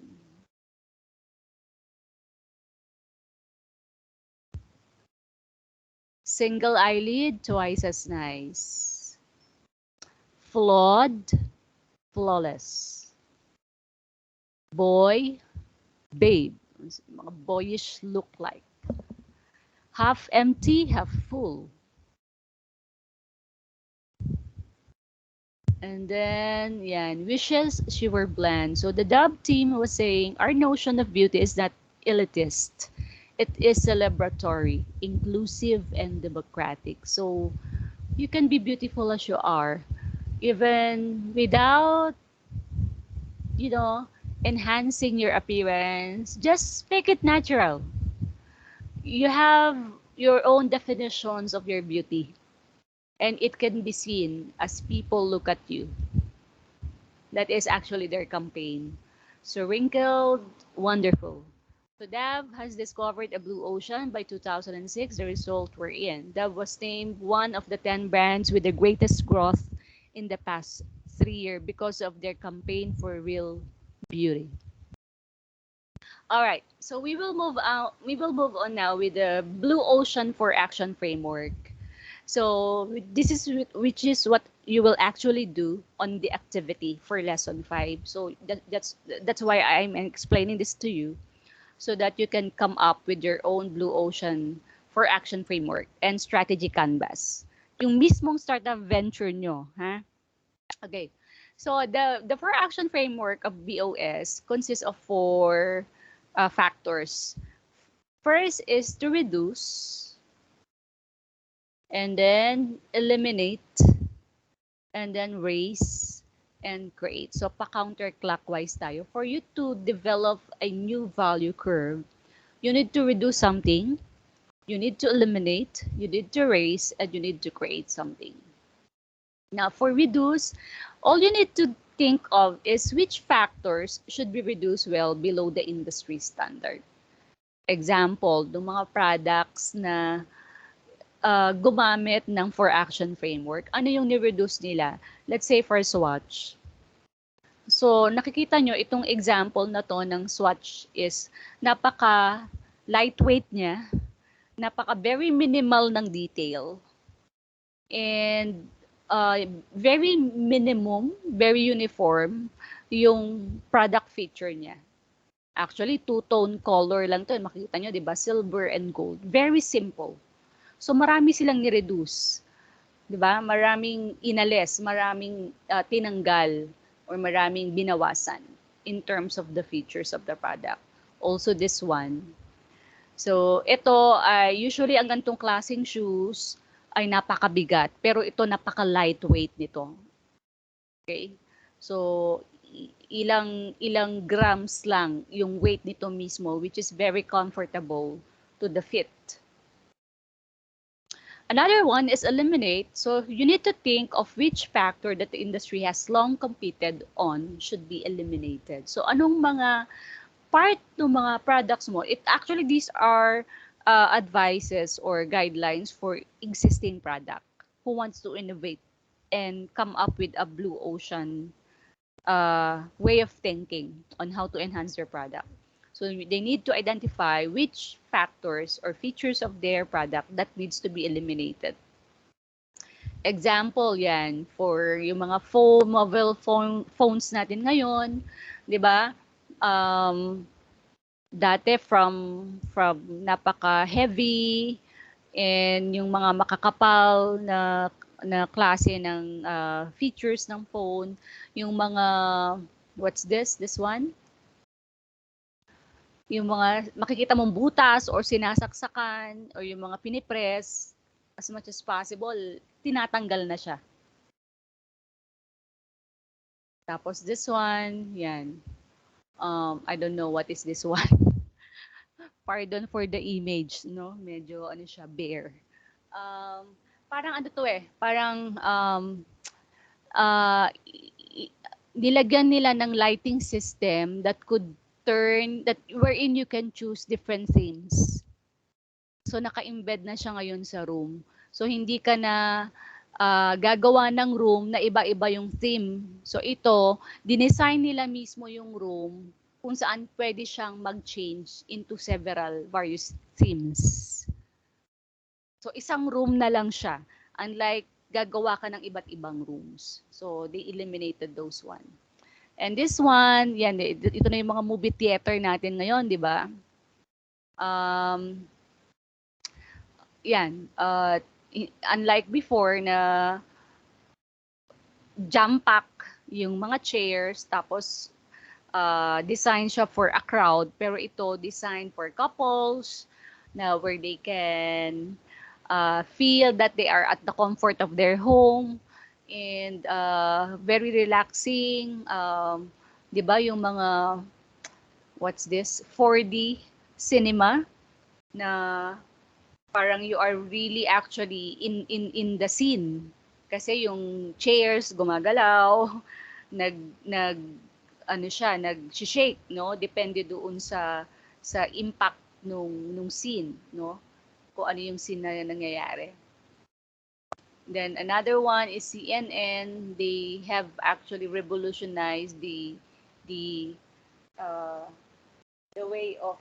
Single eyelid, twice as nice. Flawed, flawless. Boy, babe. Mga boyish look like. Half empty, half full. And then, yan, wishes she were bland. So the dub team was saying, our notion of beauty is not elitist. It is celebratory, inclusive, and democratic. So you can be beautiful as you are, even without, you know, enhancing your appearance. Just make it natural. You have your own definitions of your beauty, and it can be seen as people look at you. That is actually their campaign. So wrinkled, wonderful. So Dove has discovered a blue ocean by 2006. The result we're in. Dove was named one of the 10 brands with the greatest growth in the past 3 years because of their campaign for real beauty. All right, so we will move out. We will move on now with the Blue Ocean for Action framework. So this is which is what you will actually do on the activity for lesson 5. So that's why I'm explaining this to you so that you can come up with your own Blue Ocean for Action framework and strategy canvas. Yung mismong startup venture nyo, ha? Okay. So the for action framework of BOS consists of four factors. First is to reduce, and then eliminate, and then raise, and create. So pa-counterclockwise tayo. For you to develop a new value curve, you need to reduce something, you need to eliminate, you need to raise, and you need to create something. Now, for reduce, all you need to think of is which factors should be reduced well below the industry standard. Example, ng mga products na gumamit ng for action framework, ano yung ni-reduce nila? Let's say for Swatch. So, nakikita nyo, itong example na to ng Swatch is napaka lightweight niya, napaka very minimal ng detail, and very minimum, very uniform yung product feature niya. Actually, two-tone color lang to. Makikita nyo, di ba? Silver and gold. Very simple. So, marami silang ni-reduce. Di ba? Maraming inalis, maraming tinanggal, or maraming binawasan in terms of the features of the product. Also, this one. So, ito ay usually ang ganitong klaseng shoes ay napakabigat, pero ito napaka-lightweight nito. Okay? So, ilang ilang grams lang yung weight nito mismo, which is very comfortable to the fit. Another one is eliminate. So, you need to think of which factor that the industry has long competed on should be eliminated. So, anong mga part ng mga products mo, actually these are advices or guidelines for existing product who wants to innovate and come up with a blue ocean way of thinking on how to enhance their product. So they need to identify which factors or features of their product that needs to be eliminated. Example yan for yung mga mobile phones natin ngayon, 'di ba? Dati from napaka-heavy and yung mga makakapal na klase ng features ng phone, yung mga what's this one? Yung mga makikita mong butas or sinasaksakan or yung mga pinipress, as much as possible, tinatanggal na siya. Tapos this one, yan. I don't know what is this one. Pardon for the image, no? Medyo ano siya, bare. Parang ano to eh, parang nilagyan nila ng lighting system that could turn, that wherein you can choose different themes. So naka-embed na siya ngayon sa room. So hindi ka na gagawa ng room na iba-iba yung theme. So ito, dinesign nila mismo yung room kung saan pwede siyang mag-change into several various themes. So isang room na lang siya. Unlike gagawa ka ng iba't ibang rooms. So they eliminated those one. And this one, yan, ito na yung mga movie theater natin ngayon, di ba? Yan, unlike before na jam pack yung mga chairs, tapos design siya for a crowd, pero ito design for couples na where they can feel that they are at the comfort of their home and very relaxing. 'Di ba yung mga what's this 4D cinema na parang you are really actually in the scene kasi yung chairs gumagalaw nag ano siya nag-shake no depende doon sa impact nung scene no kung ano yung scene na nangyayari. Then another one is CNN. They have actually revolutionized the uh, the way of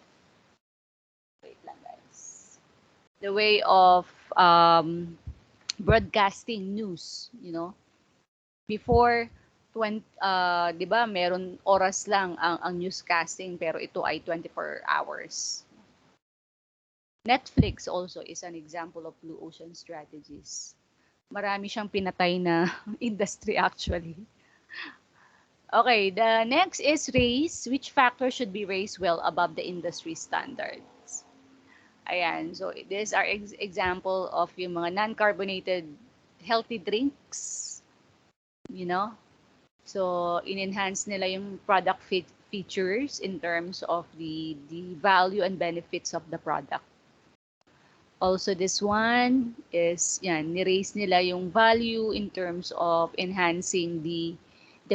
wait lang guys the way of broadcasting news, you know. Before 'di ba, meron oras lang ang newscasting pero ito ay 24 hours. Netflix also is an example of blue ocean strategies. Marami siyang pinatay na industry actually. Okay, the next is race. Which factor should be raised well above the industry standards? Ayan, so these are example of yung mga non-carbonated healthy drinks, you know. So, in-enhance nila yung product features in terms of the value and benefits of the product. Also, this one is, yan, ni-raise nila yung value in terms of enhancing the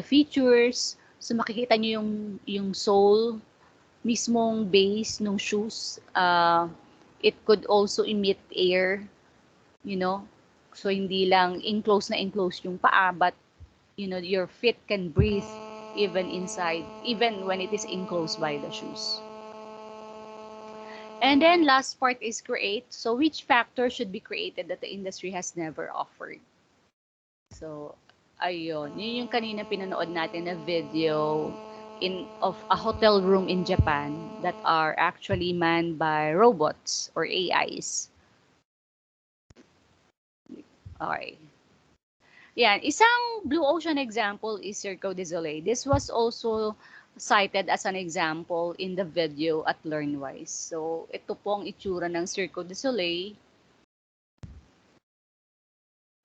features. So, makikita nyo yung sole, mismong base ng shoes. It could also emit air, you know. So, hindi lang enclosed na enclosed yung paa, but you know your feet can breathe even inside even when it is enclosed by the shoes. And then last part is create. So which factor should be created that the industry has never offered? So ayun, yun yung kanina pinanood natin na video of a hotel room in Japan that are actually manned by robots or AIs. Okay. Yan, isang blue ocean example is Cirque du Soleil. This was also cited as an example in the video at LearnWise. So, ito pong itsura ng Cirque du Soleil.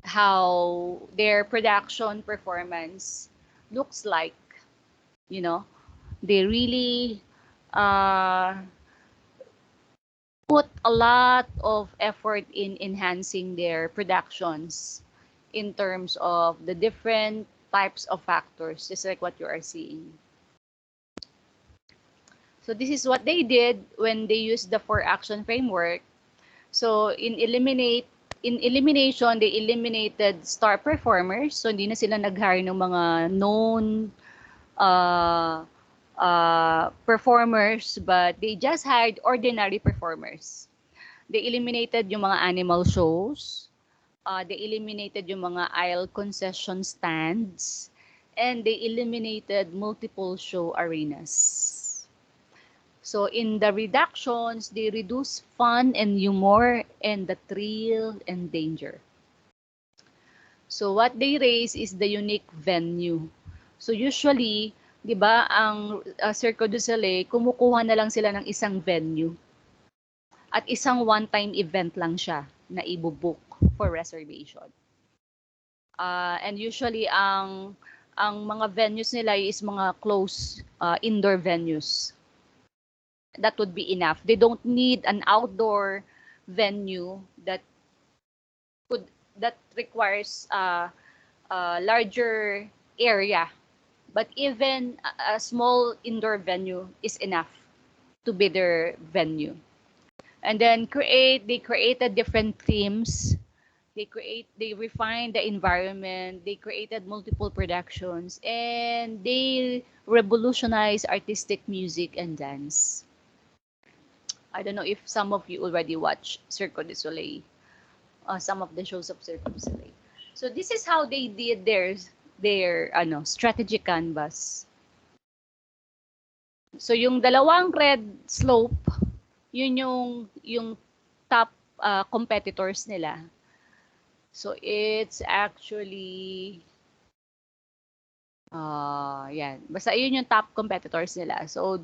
How their production performance looks like, you know. They really put a lot of effort in enhancing their productions in terms of the different types of factors, just like what you are seeing. So this is what they did when they used the 4-action framework. So in elimination, they eliminated star performers. So hindi na sila nag-hire ng mga known performers, but they just hired ordinary performers. They eliminated yung mga animal shows. They eliminated yung mga aisle concession stands, and they eliminated multiple show arenas. So in the reductions, they reduce fun and humor and the thrill and danger. So what they raise is the unique venue. So usually, 'di ba, ang Cirque du Soleil, kumukuha na lang sila ng isang venue. At isang one-time event lang siya na ibubook for reservation. And usually ang mga venues nila is mga close indoor venues. That would be enough. They don't need an outdoor venue that requires a larger area. But even a small indoor venue is enough to be their venue. And then they created different themes. They refined the environment, they created multiple productions, and they revolutionized artistic music and dance. I don't know if some of you already watched Cirque du Soleil, some of the shows of Cirque du Soleil. So this is how they did their strategy canvas. So yung dalawang red slope, yun yung top competitors nila. So it's actually Yan. Basta yun yung top competitors nila. So,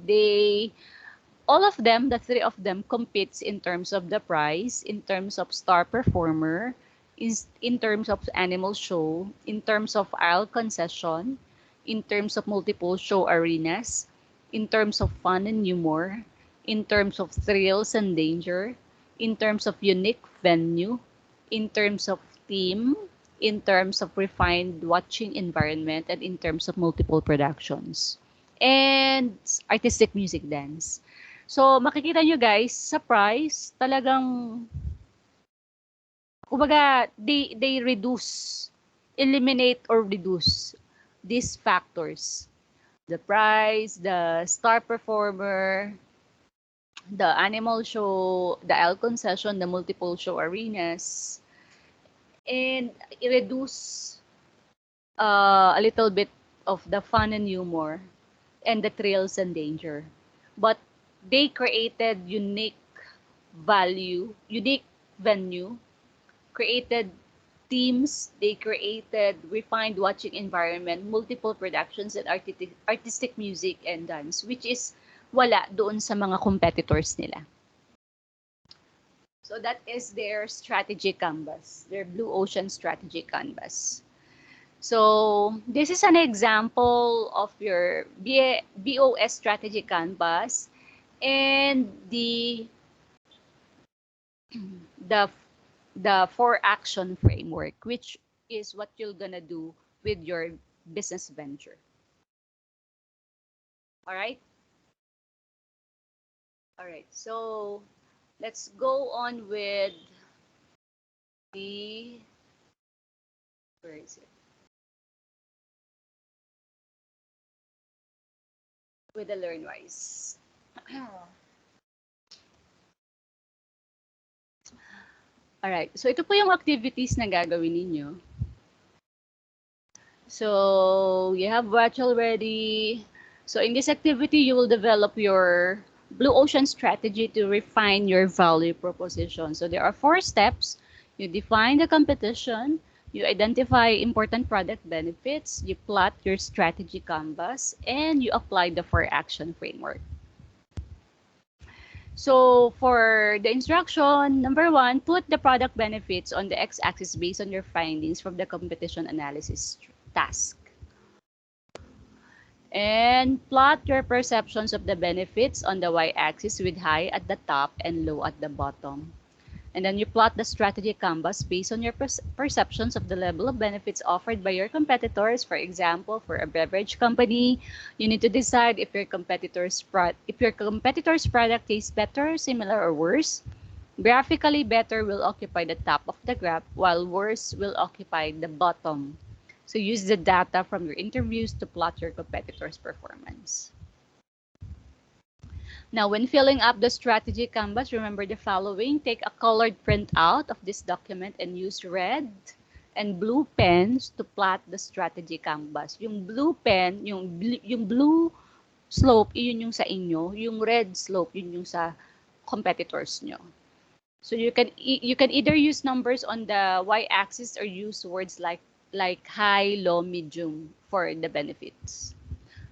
all of them, the three of them, competes in terms of the prize, in terms of star performer, in terms of animal show, in terms of aisle concession, in terms of multiple show arenas, in terms of fun and humor, in terms of thrills and danger, in terms of unique venue, in terms of theme, in terms of refined watching environment, and in terms of multiple productions. And artistic music dance. So, makikita nyo guys, sa price, talagang, kumbaga, they eliminate or reduce these factors. The price, the star performer, the animal show, the L concession, the multiple show arenas, and reduce a little bit of the fun and humor and the thrills and danger. But they created unique venue, created themes, they created refined watching environment, multiple productions and artistic music and dance, which is wala doon sa mga competitors nila. So that is their strategy canvas, their Blue Ocean strategy canvas. So this is an example of your BOS strategy canvas and the the 4 action framework, which is what you're gonna do with your business venture. All right. All right. So let's go on with the where is it? With the LearnWise. Alright, so ito po yung activities na gagawin ninyo. So, you have watched already. So, in this activity, you will develop your Blue Ocean strategy to refine your value proposition. So, there are 4 steps. You define the competition, you identify important product benefits, you plot your strategy canvas, and you apply the 4 action framework. So for the instruction, number 1, put the product benefits on the x-axis based on your findings from the competition analysis task. And plot your perceptions of the benefits on the y-axis with high at the top and low at the bottom. And then you plot the strategy canvas based on your perceptions of the level of benefits offered by your competitors. For example, for a beverage company, you need to decide if your competitor's product tastes better, similar, or worse. Graphically, better will occupy the top of the graph, while worse will occupy the bottom. So use the data from your interviews to plot your competitor's performance. Now, when filling up the strategy canvas, remember the following. Take a colored printout of this document and use red and blue pens to plot the strategy canvas. Yung blue pen, yung blue slope, yun yung sa inyo. Yung red slope, yun yung sa competitors nyo. So you can either use numbers on the y-axis or use words like high, low, medium for the benefits.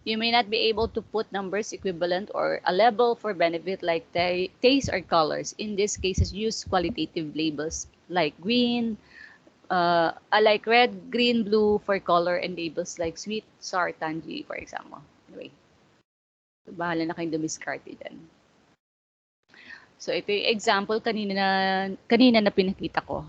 You may not be able to put numbers equivalent or a level for benefit like taste or colors. In these cases, use qualitative labels like green, like red, green, blue for color, and labels like sweet, sour, tangy, for example. Anyway, bahala na kayong dumiskarte dyan. So ito yung example kanina na pinakita ko.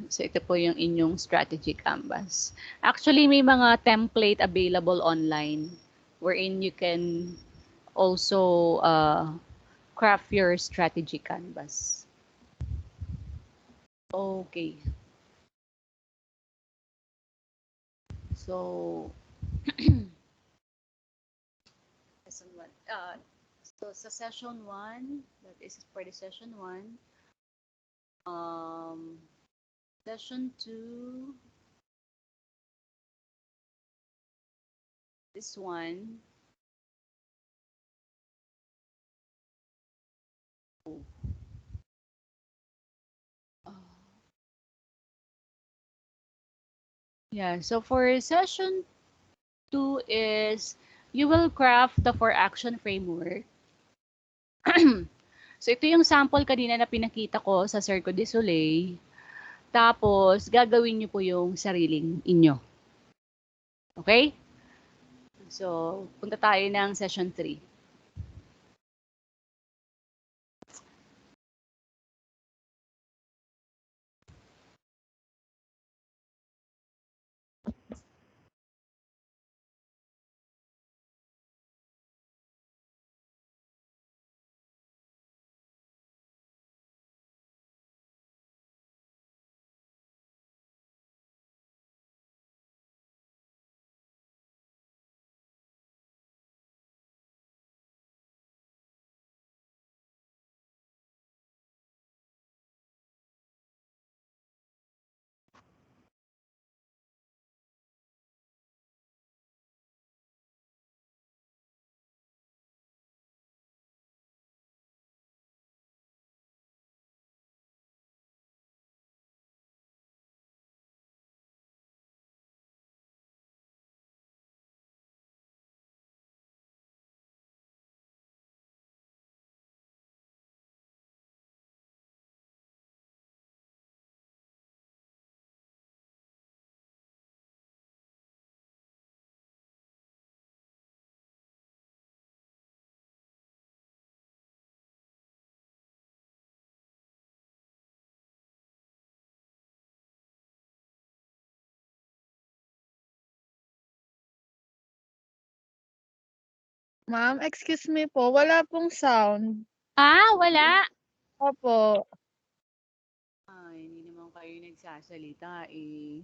So ito po yung inyong strategy canvas. Actually, may mga template available online wherein you can also craft your strategy canvas. Okay. So, lesson 1. So sa session 1, that is for the session 1. Session 2, this one. Yeah, so for session 2 is you will craft the 4 action framework. So ito yung sample kanina na pinakita ko sa Cirque du Soleil. Tapos gagawin niyo po yung sariling inyo. Okay? So punta tayo ng session 3.
Ma'am, excuse me po, wala pong sound.
Wala.
Opo.
Ay, hindi naman kayo nagsasalita eh.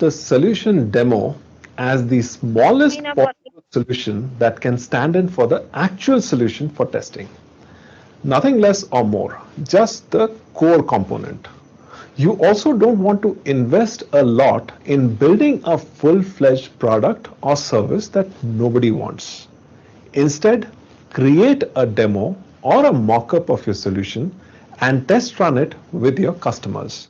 The solution demo as the smallest
Hindi na po.
possible solution that can stand in for the actual solution for testing. Nothing less or more, just the core component. You also don't want to invest a lot in building a full-fledged product or service that nobody wants. Instead, create a demo or a mock-up of your solution and test run it with your customers.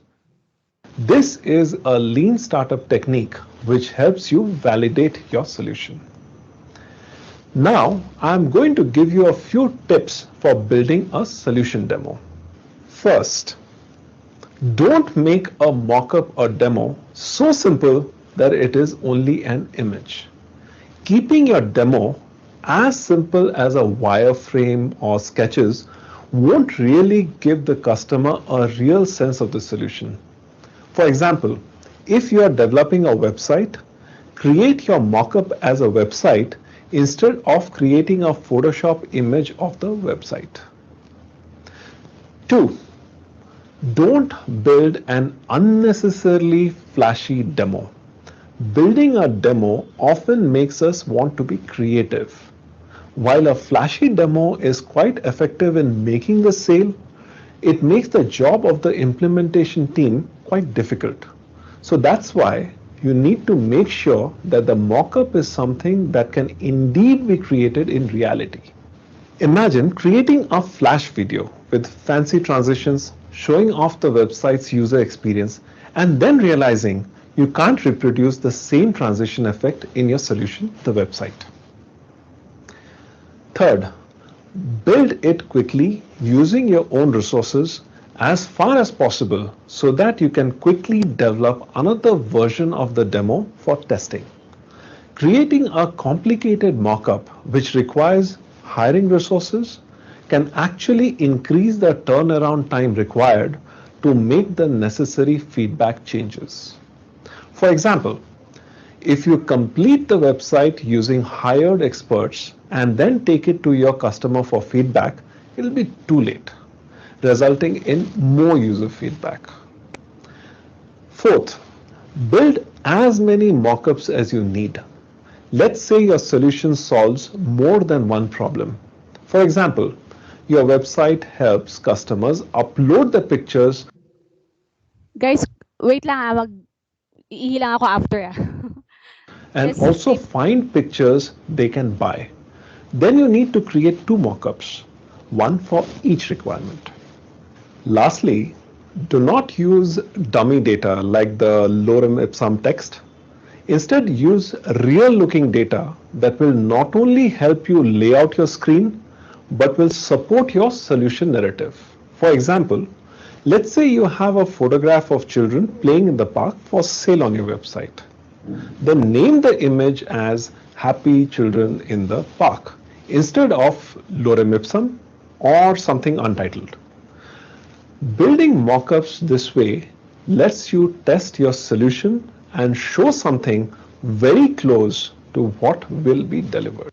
This is a lean startup technique which helps you validate your solution. Now, I'm going to give you a few tips for building a solution demo. First, don't make a mockup or demo so simple that it is only an image. Keeping your demo as simple as a wireframe or sketches won't really give the customer a real sense of the solution. For example, if you are developing a website, create your mockup as a website instead of creating a Photoshop image of the website. 2. Don't build an unnecessarily flashy demo. Building a demo often makes us want to be creative. While a flashy demo is quite effective in making the sale, it makes the job of the implementation team quite difficult. So that's why you need to make sure that the mockup is something that can indeed be created in reality. Imagine creating a flash video with fancy transitions showing off the website's user experience and then realizing you can't reproduce the same transition effect in your solution, the website. Third, build it quickly using your own resources as far as possible so that you can quickly develop another version of the demo for testing. Creating a complicated mockup which requires hiring resources can actually increase the turnaround time required to make the necessary feedback changes. For example, if you complete the website using hired experts and then take it to your customer for feedback, it will be too late, resulting in more user feedback. Fourth, build as many mockups as you need. Let's say your solution solves more than one problem. For example, your website helps customers upload the pictures.
Guys, wait lang iihi lang ako after
And
Just
also
wait.
find pictures they can buy. Then you need to create two mockups, one for each requirement. Lastly, Do not use dummy data like the lorem ipsum text. Instead, use real looking data that will not only help you lay out your screen but will support your solution narrative. For example, let's say you have a photograph of children playing in the park for sale on your website. Then name the image as Happy Children in the Park instead of Lorem Ipsum or something untitled. Building mockups this way lets you test your solution and show something very close to what will be delivered.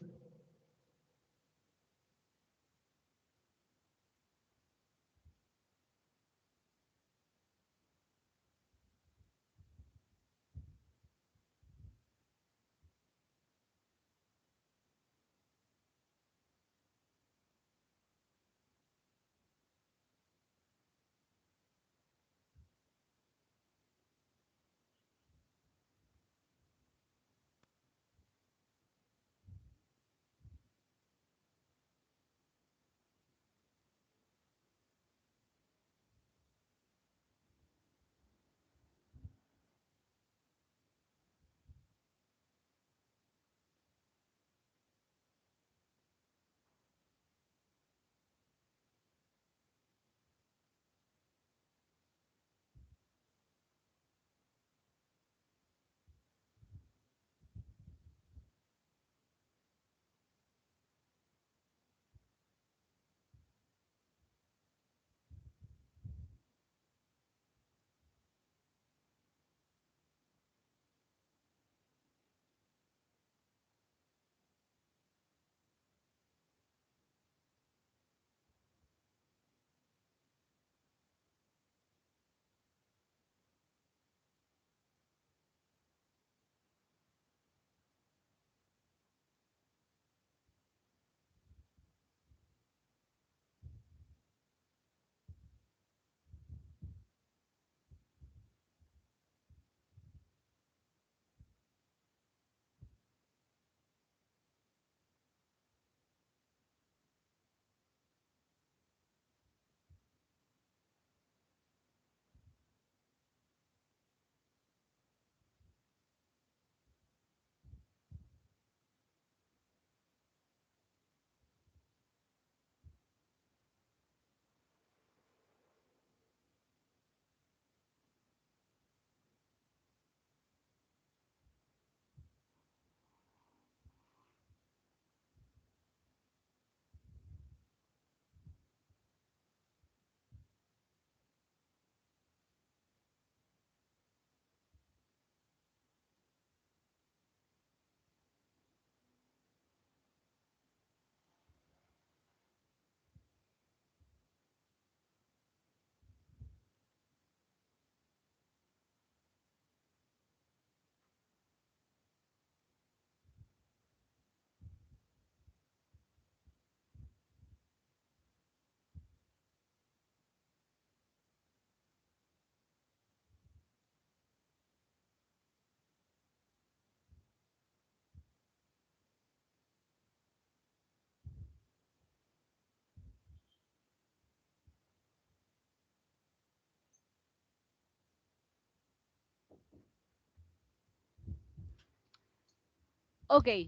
Okay.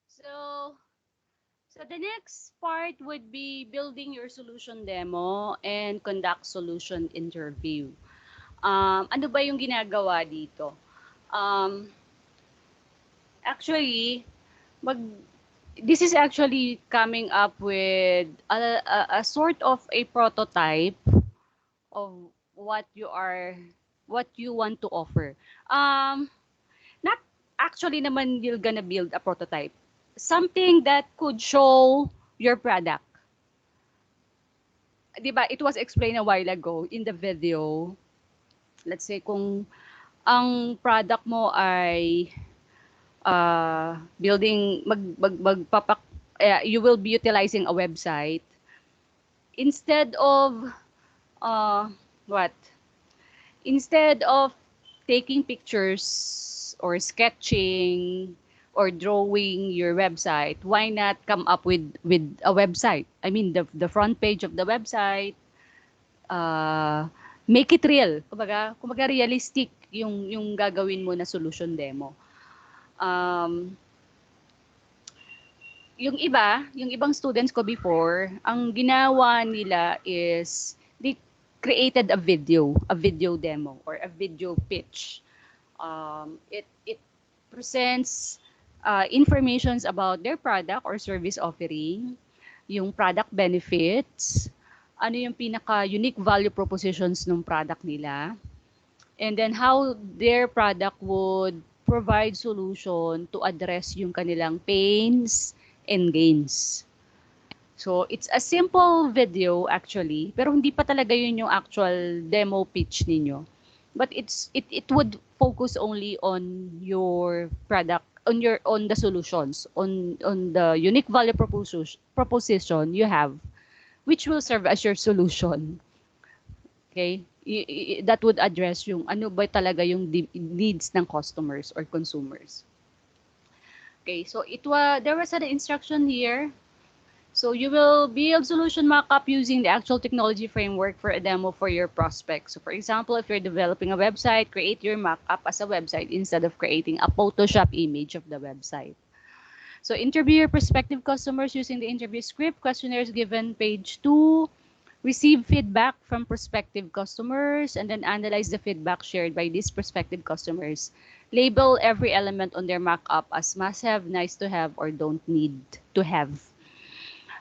So, so the next part would be building your solution demo and conduct solution interview. Ano ba yung ginagawa dito? Um, actually, mag this is actually coming up with a sort of a prototype of what you are what you want to offer. Not actually naman you're gonna build a prototype. Something that could show your product. 'Di ba? It was explained a while ago in the video. Let's say kung ang product mo ay building magpapak you will be utilizing a website instead of uh, what instead of taking pictures or sketching or drawing your website, why not come up with a website? I mean the front page of the website, make it real. Kumbaga realistic yung gagawin mo na solution demo. Yung ibang students ko before, ang ginawa nila is they created a video demo or a video pitch. It presents informations about their product or service offering, yung product benefits, ano yung pinaka-unique value propositions ng product nila, and then how their product would provide solution to address yung kanilang pains and gains. So, it's a simple video actually, pero hindi pa talaga yun yung actual demo pitch ninyo. But it would focus only on your product, on the solutions, on the unique value proposition you have, which will serve as your solution. Okay? That would address yung ano ba talaga yung needs ng customers or consumers. Okay, so there was an instruction here. So you will build solution mockup using the actual technology framework for a demo for your prospect. So for example, if you're developing a website, create your mockup as a website instead of creating a Photoshop image of the website. So interview your prospective customers using the interview script. Questionnaires given page 2. Receive feedback from prospective customers and then analyze the feedback shared by these prospective customers. Label every element on their mockup as must have, nice to have, or don't need to have.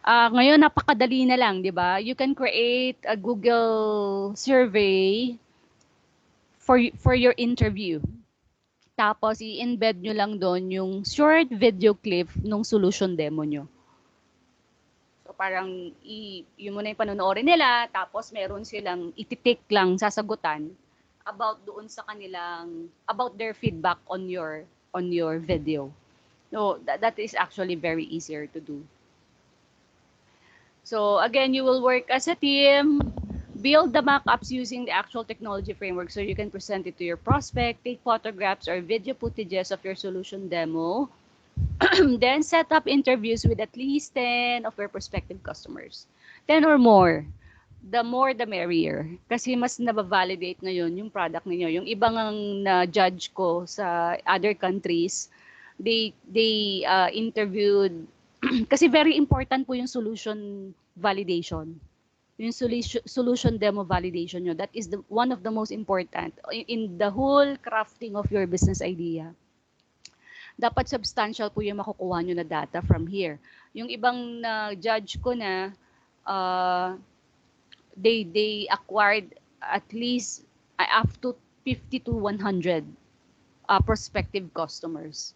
Ngayon, napakadali na lang, di ba? You can create a Google survey for your interview. Tapos, i-embed nyo lang doon yung short video clip ng solution demo nyo. So, parang, yun muna yung panonoorin nila, tapos meron silang ititik lang, sasagutan about doon sa kanilang, about their feedback on your video. So, that is actually very easier to do. So again, you will work as a team, build the mockups using the actual technology framework so you can present it to your prospect, take photographs or video footages of your solution demo, then set up interviews with at least 10 of your prospective customers. 10 or more. The more, the merrier. Kasi mas nabavalidate ngayon yung product niyo. Yung ibang na-judge ko sa other countries, they interviewed kasi very important po yung solution validation. Yung solution demo validation nyo. That is one of the most important in the whole crafting of your business idea. Dapat substantial po yung makukuha nyo na data from here. Yung ibang judge ko na they acquired at least up to 50 to 100 prospective customers.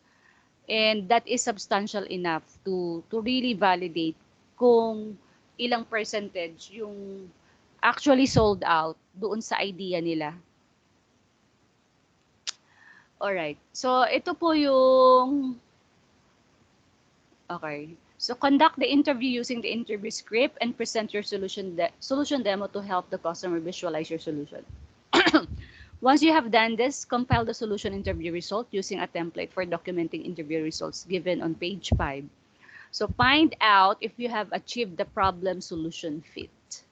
And that is substantial enough to really validate kung ilang percentage yung actually sold out doon sa idea nila. Alright. So, ito po yung... Okay. So, conduct the interview using the interview script and present your solution demo to help the customer visualize your solution. Once you have done this, compile the solution interview result using a template for documenting interview results given on page 5. So find out if you have achieved the problem-solution fit.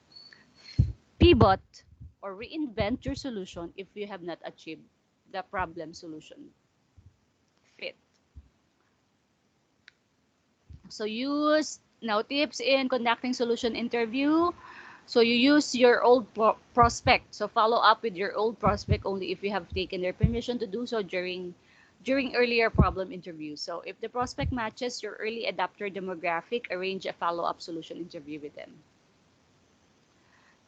Pivot or reinvent your solution if you have not achieved the problem-solution fit. So now tips in conducting solution interview. So you use your old prospect. So follow up with your old prospect only if you have taken their permission to do so during earlier problem interviews. So if the prospect matches your early adopter demographic, arrange a follow-up solution interview with them.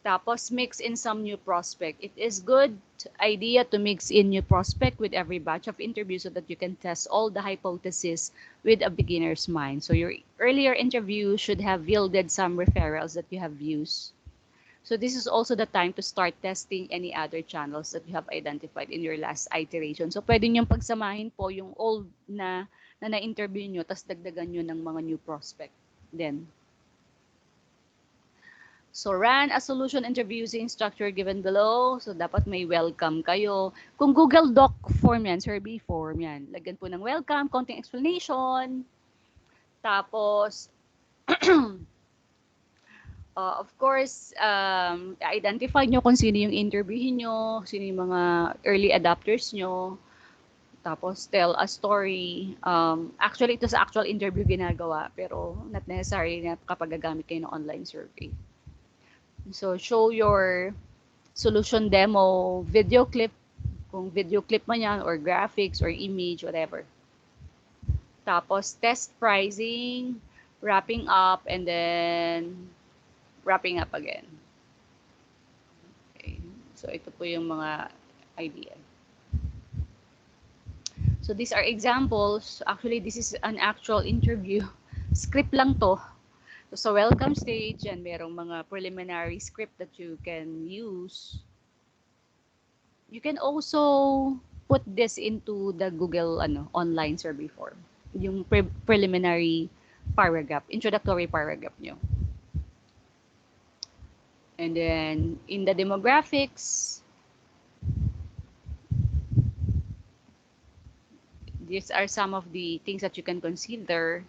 Tapos mix in some new prospect. It is good idea to mix in new prospect with every batch of interviews so that you can test all the hypotheses with a beginner's mind. So your earlier interview should have yielded some referrals that you have used. So this is also the time to start testing any other channels that you have identified in your last iteration. So pwede niyong pagsamahin po yung old na na-interview nyo, tapos dagdagan nyo ng mga new prospect then. So run a solution interview using structure given below. So dapat may welcome kayo. Kung Google Doc form yan, survey form yan, lagyan po ng welcome, konting explanation. Tapos, Of course, identify nyo kung sino yung interviewin nyo, sino yung mga early adopters nyo. Tapos, tell a story. Actually, ito sa actual interview ginagawa, pero not necessary na kapag gagamit kayo ng online survey. So, show your solution demo, video clip, kung video clip man yan, or graphics, or image, whatever. Tapos, test pricing, wrapping up, and then wrapping up again. Okay. So, ito po yung mga idea. So, these are examples. Actually, this is an actual interview. Script lang to. So, sa welcome stage, yan, merong mga preliminary script that you can use. You can also put this into the Google online survey form. Yung preliminary paragraph, introductory paragraph nyo. And then, in the demographics, these are some of the things that you can consider.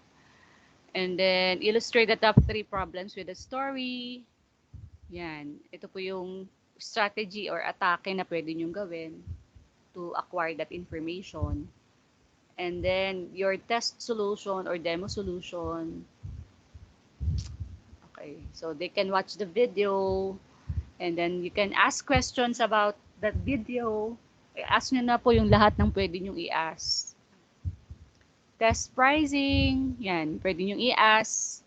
And then, illustrate the top 3 problems with a story. Yan. Ito po yung strategy or atake na pwede nyong gawin to acquire that information. And then, your test solution or demo solution. Okay. So, they can watch the video. And then, you can ask questions about that video. I-ask nyo na po yung lahat ng pwede nyong i-ask. Test pricing, yan, pwede nyo i-ask.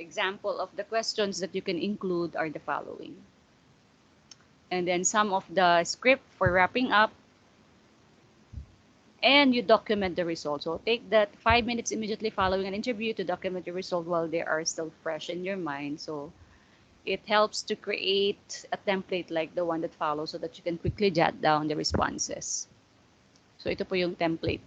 Example of the questions that you can include are the following. And then some of the script for wrapping up. And you document the results. So take that 5 minutes immediately following an interview to document the result while they are still fresh in your mind. So it helps to create a template like the one that follows so that you can quickly jot down the responses. So ito po yung template.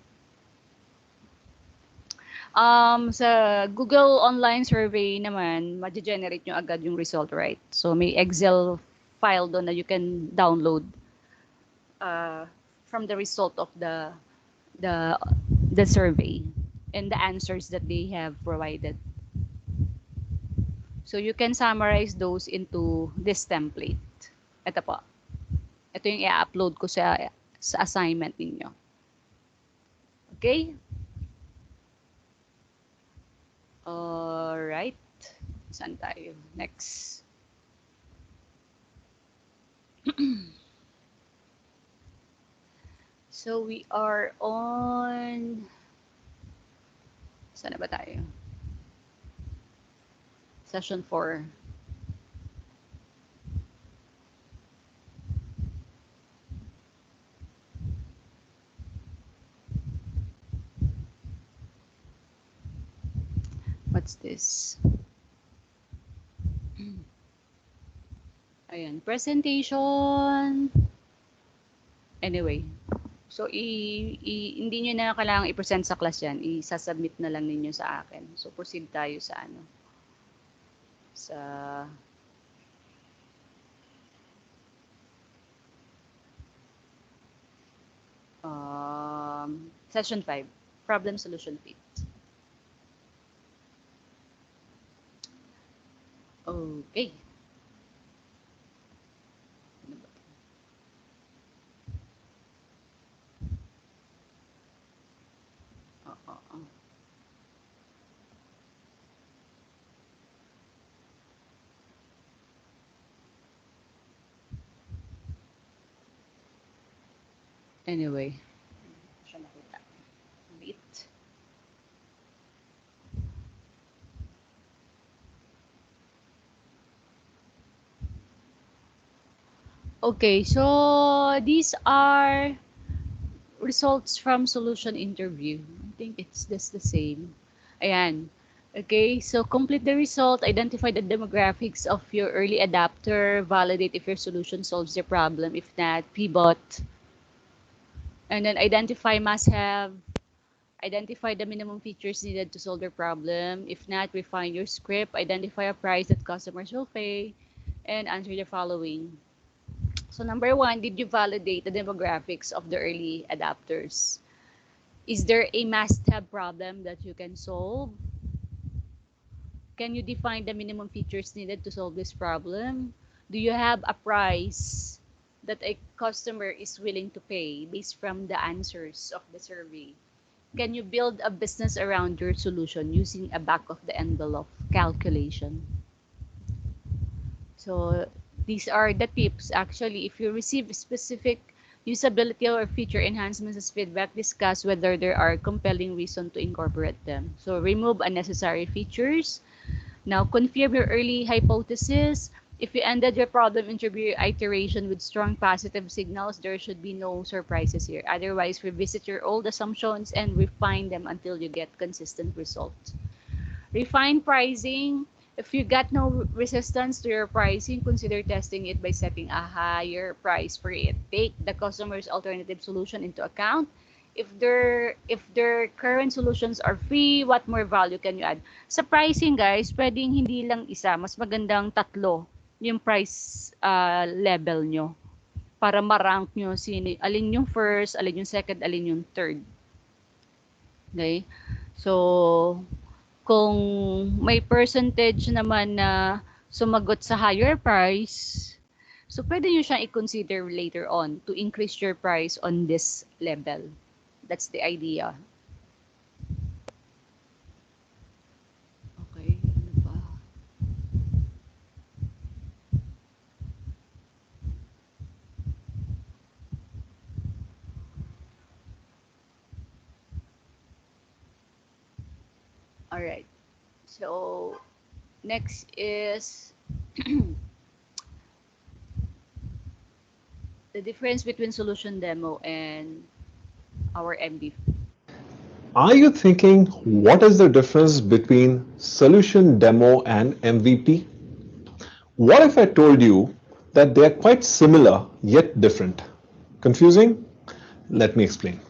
Sa Google online survey naman, ma-generate nyo agad yung result, right? So may Excel file doon na you can download from the result of the survey and the answers that they have provided. So you can summarize those into this template. Ito po. Ito yung i-upload ko sa assignment ninyo. Okay? Alright. Saan tayo? Next. So we are on... Saan na ba tayo? Session 4. What's this? Ayan, presentation. Anyway, so hindi nyo na kailangang i-present sa class yan. I-submit na lang ninyo sa akin. So proceed tayo sa session 5, problem solution fit. Okay. Anyway. Siya makita. Wait. Okay, so these are results from solution interview. I think it's just the same. Ayan. Okay, so complete the result, identify the demographics of your early adapter, validate if your solution solves the problem. If not, pivot. And then identify must-have, identify the minimum features needed to solve their problem. If not, refine your script, identify a price that customers will pay, and answer the following. So number 1, did you validate the demographics of the early adapters? Is there a must-have problem that you can solve? Can you define the minimum features needed to solve this problem? Do you have a price that a customer is willing to pay based from the answers of the survey? Can you build a business around your solution using a back of the envelope calculation? So these are the tips. Actually, if you receive specific usability or feature enhancements as feedback, discuss whether there are compelling reason to incorporate them. So remove unnecessary features. Now confirm your early hypothesis. If you ended your problem interview iteration with strong positive signals, there should be no surprises here. Otherwise, revisit your old assumptions and refine them until you get consistent results. Refine pricing. If you got no resistance to your pricing, consider testing it by setting a higher price for it. Take the customer's alternative solution into account. If their current solutions are free, what more value can you add? Sa pricing, guys, pwedeng hindi lang isa, mas magandang tatlo yung price level nyo para ma-rank nyo alin yung first, alin yung second, alin yung third. Okay? So, kung may percentage naman na sumagot sa higher price, so pwede nyo siyang i-consider later on to increase your price on this level. That's the idea. Okay, ano pa? Alright. So, next is the difference between solution demo and our MVP.
Are you thinking what is the difference between solution demo and MVP? What if I told you that they are quite similar yet different? Confusing? Let me explain.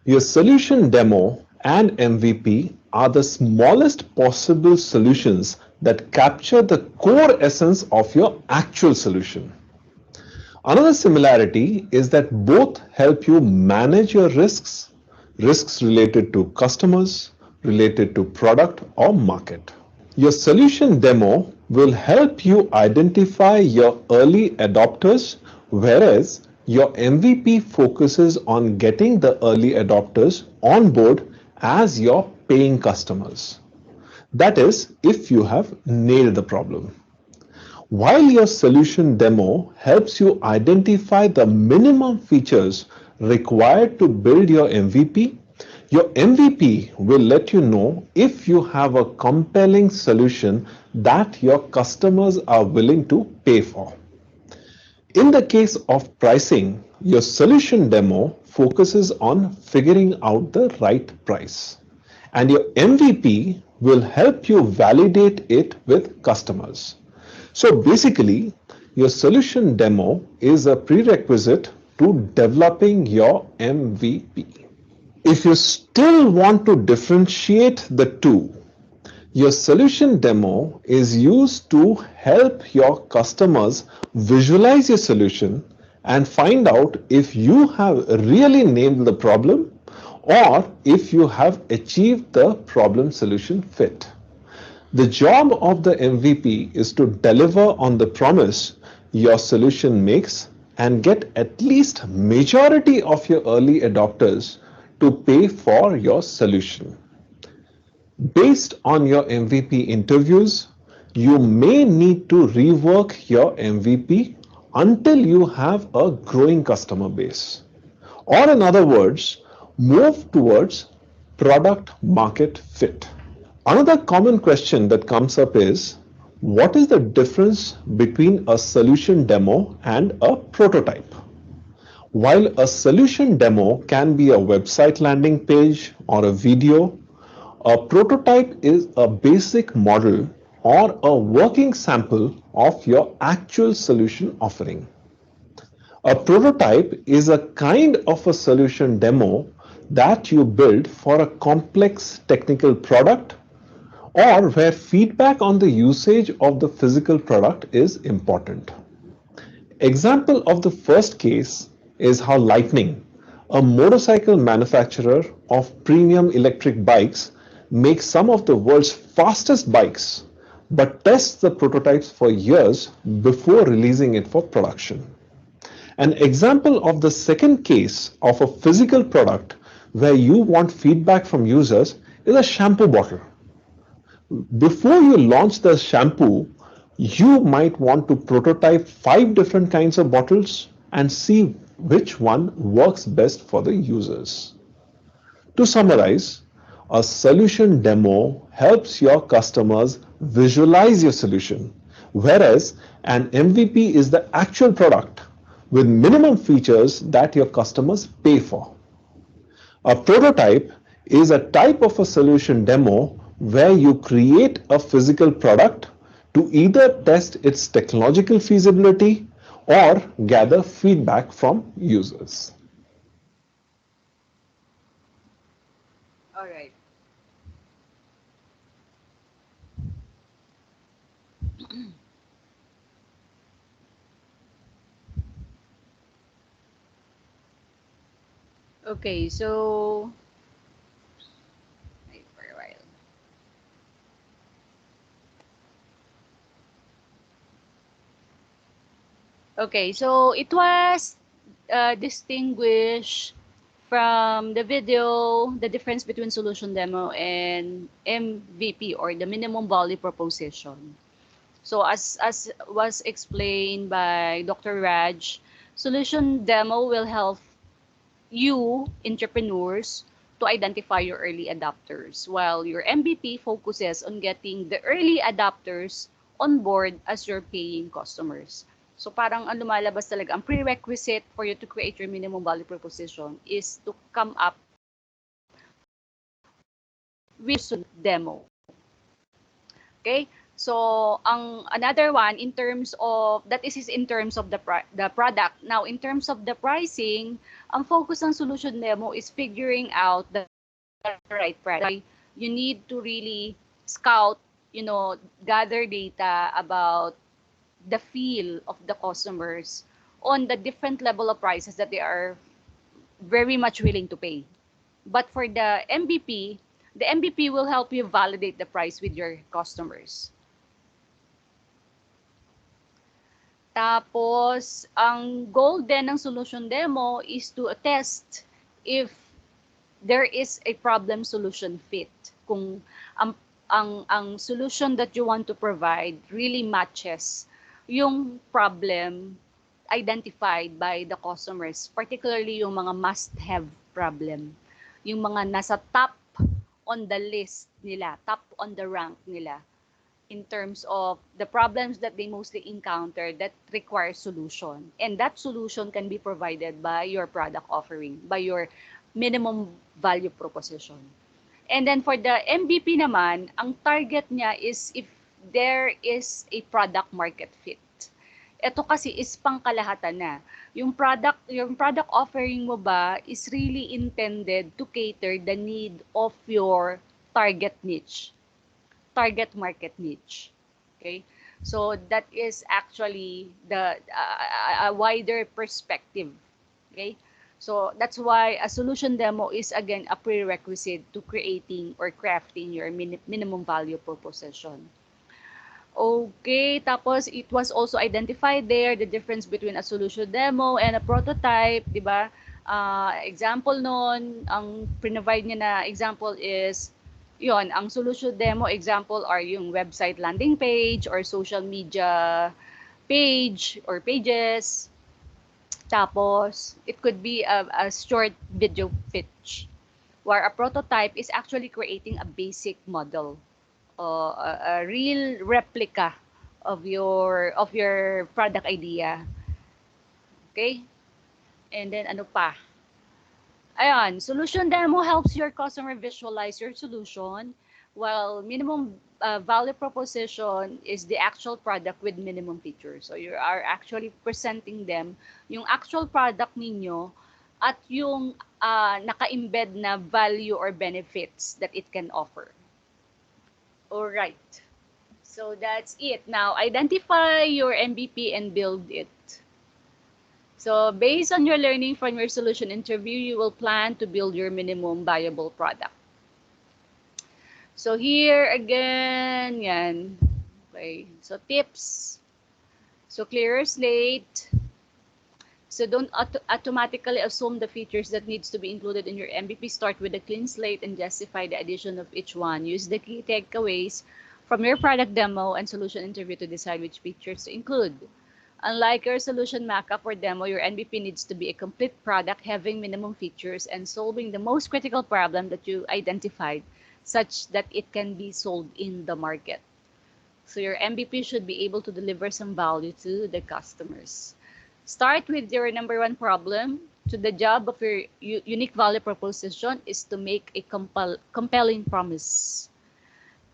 Your solution demo and MVP are the smallest possible solutions that capture the core essence of your actual solution. Another similarity is that both help you manage your risks, risks related to customers, related to product or market. Your solution demo will help you identify your early adopters, whereas your MVP focuses on getting the early adopters on board as your paying customers. That is, if you have nailed the problem. While your solution demo helps you identify the minimum features required to build your MVP will let you know if you have a compelling solution that your customers are willing to pay for. In the case of pricing, your solution demo focuses on figuring out the right price, and your MVP will help you validate it with customers. So basically, your solution demo is a prerequisite to developing your MVP. If you still want to differentiate the two, your solution demo is used to help your customers visualize your solution and find out if you have really nailed the problem or if you have achieved the problem solution fit. The job of the MVP is to deliver on the promise your solution makes and get at least majority of your early adopters to pay for your solution. Based on your MVP interviews, you may need to rework your MVP until you have a growing customer base. Or in other words, move towards product market fit. Another common question that comes up is, what is the difference between a solution demo and a prototype? While a solution demo can be a website landing page or a video, a prototype is a basic model or a working sample of your actual solution offering. A prototype is a kind of a solution demo that you build for a complex technical product or where feedback on the usage of the physical product is important. Example of the first case is how Lightning, a motorcycle manufacturer of premium electric bikes, make some of the world's fastest bikes, but tests the prototypes for years before releasing it for production. An example of the second case of a physical product where you want feedback from users is a shampoo bottle. Before you launch the shampoo, you might want to prototype 5 different kinds of bottles and see which one works best for the users. To summarize, a solution demo helps your customers visualize your solution, whereas an MVP is the actual product with minimum features that your customers pay for. A prototype is a type of a solution demo where you create a physical product to either test its technological feasibility or gather feedback from users.
All right. Okay, so wait for a while. Okay, so it was distinguished from the video the difference between solution demo and MVP or the minimum value proposition. So as was explained by Dr. Raj, solution demo will help you entrepreneurs to identify your early adopters while your MVP focuses on getting the early adopters on board as your paying customers. So parang ang lumalabas talaga, ang prerequisite for you to create your minimum value proposition is to come up with demo. Okay? So, ang another one in terms of that is in terms of the product. Now, in terms of the pricing, ang focus ng solution demo is figuring out the right price. You need to really scout, gather data about the feel of the customers on the different level of prices that they are very much willing to pay. But for the MVP will help you validate the price with your customers. Tapos, ang goal din ng solution demo is to test if there is a problem solution fit. Kung ang solution that you want to provide really matches yung problem identified by the customers, particularly yung mga must-have problem. Yung mga nasa top on the list nila, top on the rank nila in terms of the problems that they mostly encounter that require solution. And that solution can be provided by your product offering, by your minimum value proposition. And then for the MVP naman, ang target niya is if there is a product market fit. Ito kasi is pangkalahatan na. Yung product offering mo ba is really intended to cater the need of your target niche, target market niche. Okay? So that is actually the a wider perspective. Okay? So that's why a solution demo is again a prerequisite to creating or crafting your minimum value proposition. Okay, tapos it was also identified there the difference between a solution demo and a prototype, di ba? Example nun, ang provide niya na example is, yon, ang solution demo example are yung website landing page or social media page or pages. Tapos, it could be a short video pitch, where a prototype is actually creating a basic model, a real replica of your product idea. Okay? And then ano pa? Ayan, solution demo helps your customer visualize your solution, while minimum value proposition is the actual product with minimum features. So you are actually presenting them yung actual product ninyo at yung naka-embed na value or benefits that it can offer. All right. So that's it. Now, identify your MVP and build it. So based on your learning from your solution interview, you will plan to build your minimum viable product. So here again, yan. Okay. So tips. So clear your slate. So don't automatically assume the features that needs to be included in your MVP. Start with a clean slate and justify the addition of each one. Use the key takeaways from your product demo and solution interview to decide which features to include. Unlike your solution mockup or demo, your MVP needs to be a complete product having minimum features and solving the most critical problem that you identified such that it can be sold in the market. So your MVP should be able to deliver some value to the customers. Start with your number one problem. So the job of your unique value proposition is to make a compelling promise.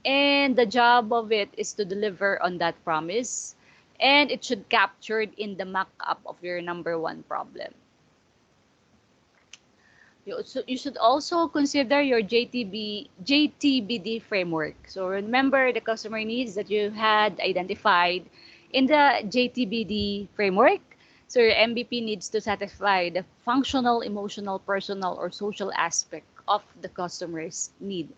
And the job of it is to deliver on that promise. And it should captured in the mock-up of your number one problem. You should also consider your JTBD framework. So remember the customer needs that you had identified in the JTBD framework. So your MVP needs to satisfy the functional, emotional, personal, or social aspect of the customer's need.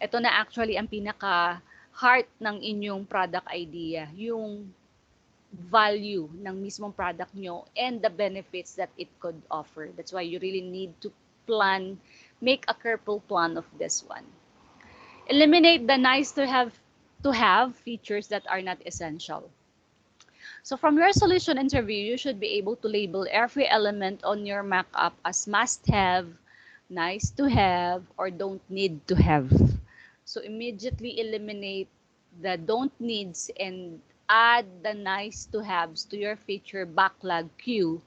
Ito na actually ang pinaka-heart ng inyong product idea, yung value ng mismong product nyo and the benefits that it could offer. That's why you really need to make a careful plan of this one. Eliminate the nice to have features that are not essential. So from your solution interview, you should be able to label every element on your mockup as must have, nice to have, or don't need to have. So immediately eliminate the don't needs and add the nice to haves to your feature backlog queue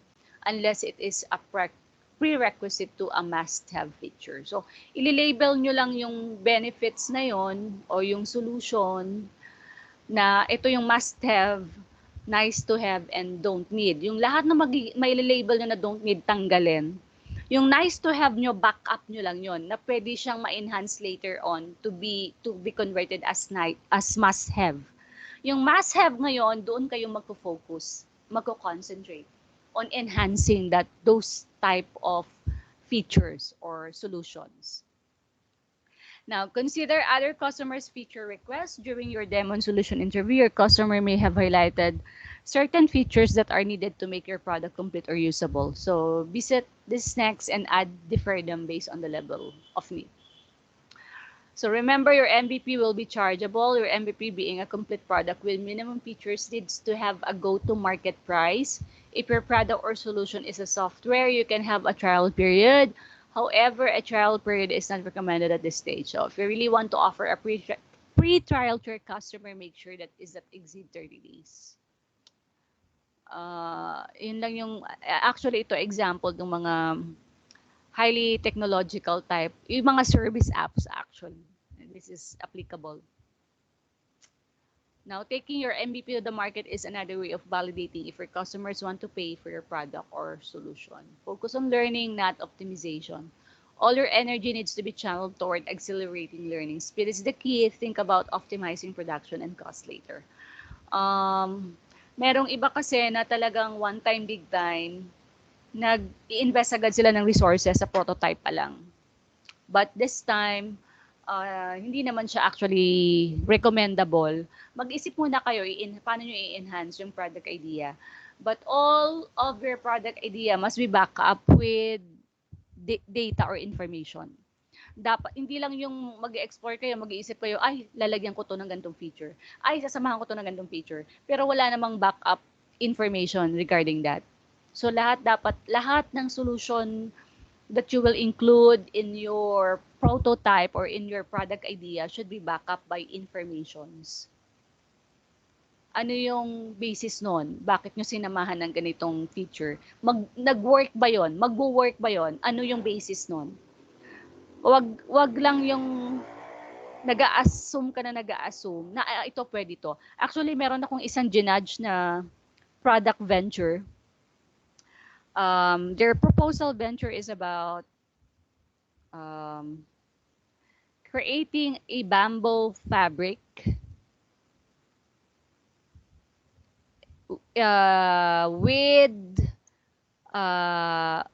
unless it is a prerequisite to a must-have feature. So, ililabel nyo lang yung benefits na yon o yung solution na ito yung must-have, nice to have, and don't need. Yung lahat na may label nyo na don't need, tanggalin. Yung nice to have nyo, back up nyo lang yon na pwede siyang ma-enhance later on to be converted as must-have. Yung must-have ngayon, doon kayo magfo-focus, magko-concentrate on enhancing those type of features or solutions. Now, consider other customers' feature requests during your demo and solution interview. Your customer may have highlighted certain features that are needed to make your product complete or usable. So, visit this next and differ them based on the level of need. So remember, your MVP will be chargeable. Your MVP being a complete product with minimum features needs to have a go-to-market price. If your product or solution is a software, you can have a trial period. However, a trial period is not recommended at this stage. So if you really want to offer a pre-trial to your customer, make sure that exceed 30 days. Yun lang yung, actually ito example ng mga highly technological type, yung mga service apps actually. This is applicable. Now, taking your MVP to the market is another way of validating if your customers want to pay for your product or solution. Focus on learning, not optimization. All your energy needs to be channeled toward accelerating learning. Speed is the key. Think about optimizing production and cost later. Merong iba kasi na talagang one time, big time, nag-i-invest agad sila ng resources sa prototype pa lang. But this time, hindi naman siya actually recommendable. Mag-isip muna kayo paano nyo i-enhance yung product idea. But all of your product idea must be backed up with data or information. Dapat, hindi lang yung mag-explore kayo, mag-iisip kayo, ay, lalagyan ko to ng ganitong feature. Ay, sasamahan ko to ng ganitong feature. Pero wala namang backup information regarding that. So lahat ng solution that you will include in your prototype or in your product idea should be backed up by informations. Ano yung basis nun? Bakit nyo sinamahan ng ganitong feature? Nag-work ba yon? Magwo-work ba yon? Ano yung basis nun? Wag lang yung nag-a-assume na ito pwede to. Actually, meron akong isang ginudge na product venture. Their proposal venture is about creating a bamboo fabric with a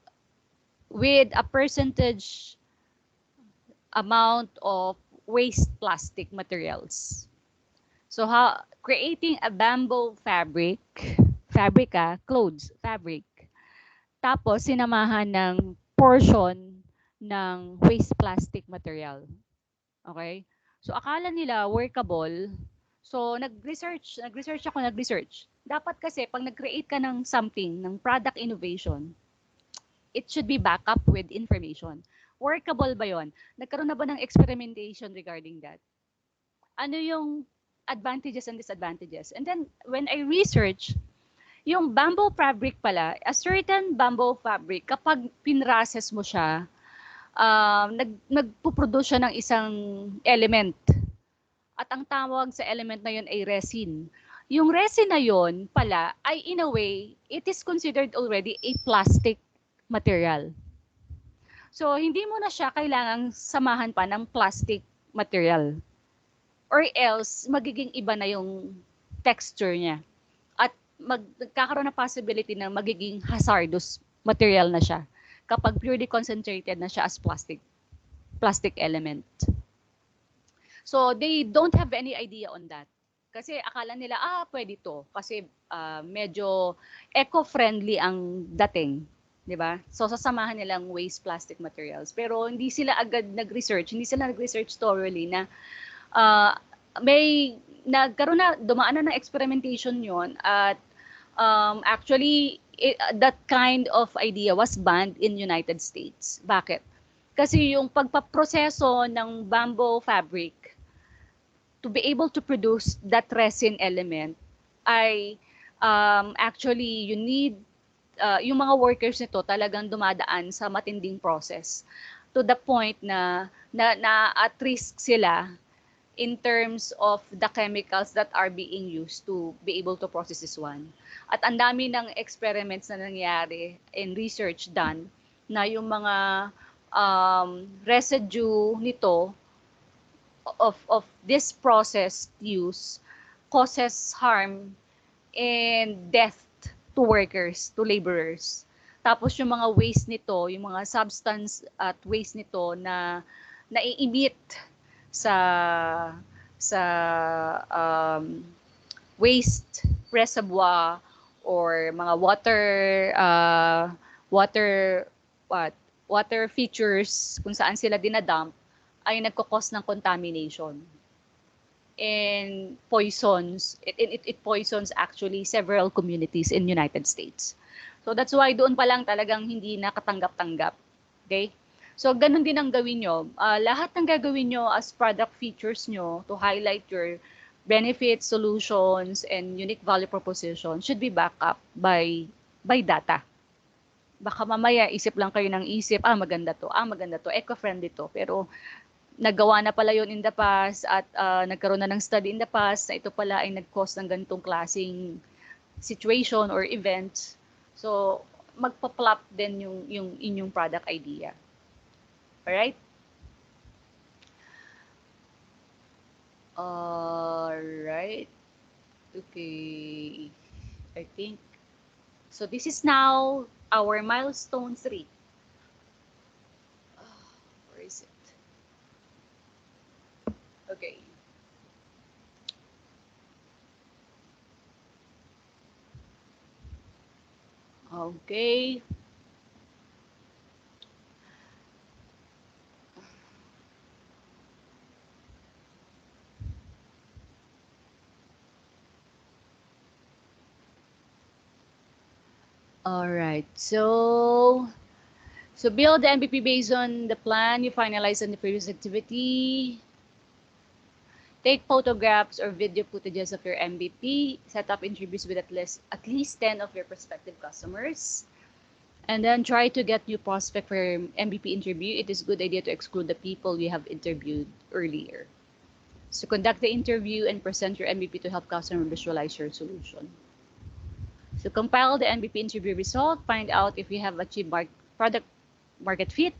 percentage amount of waste plastic materials. So creating a bamboo clothes fabric. Tapos sinamahan ng portion ng waste plastic material. Okay? So akala nila workable. So nag-research. Dapat kasi pag nag-create ka ng something, ng product innovation, it should be back up with information. Workable ba 'yon? Nagkaroon na ba ng experimentation regarding that? Ano yung advantages and disadvantages? And then when I research, yung bamboo fabric pala, a certain bamboo fabric, kapag pinrases mo siya, nagpuproduce siya ng isang element. At ang tawag sa element na yun ay resin. Yung resin na yun pala ay in a way, it is considered already a plastic material. So, hindi mo na siya kailangang samahan pa ng plastic material. Or else, magiging iba na yung texture niya. At magkakaroon na possibility na magiging hazardous material na siya kapag purely concentrated na siya as plastic element. So, they don't have any idea on that. Kasi akala nila, pwede to. Kasi medyo eco-friendly ang dating. Di ba? So, sasamahan nilang waste plastic materials. Pero hindi sila agad nag-research thoroughly na may nagkaroon na, dumaan na ng experimentation yon at actually, that kind of idea was banned in United States. Bakit? Kasi yung pagpaproseso ng bamboo fabric to be able to produce that resin element ay actually you need yung mga workers nito talagang dumadaan sa matinding process to the point na at risk sila in terms of the chemicals that are being used to be able to process this one. At ang dami ng experiments na nangyari and research done na yung mga residue nito of this process use causes harm and death to workers, to laborers. Tapos yung mga waste nito, yung mga substance at waste nito na nai-emit sa waste reservoir or mga water features kung saan sila dinadump ay nagkakos ng contamination and it poisons actually several communities in United States. So that's why doon pa lang talagang hindi nakatanggap-tanggap. Okay? So ganun din ang gawin nyo. Lahat ng gagawin nyo as product features nyo to highlight your benefits, solutions, and unique value proposition should be backed up by data. Baka mamaya isip lang kayo ng isip, maganda to, eco-friendly to. Pero nagawa na pala yon in the past at nagkaroon na ng study in the past na ito pala ay nag-cause ng ganitong klaseng situation or event. So, magpa-plop din yung inyong product idea. Alright? Alright. Okay. I think. So, this is now our milestone 3. Where is it? Okay. Okay. All right. So build the MVP based on the plan you finalized on the previous activity. Take photographs or video footages of your MVP. Set up interviews with at least 10 of your prospective customers. And then try to get new prospect for your MVP interview. It is a good idea to exclude the people you have interviewed earlier. So conduct the interview and present your MVP to help customer visualize your solution. So compile the MVP interview result. Find out if you have achieved product market fit,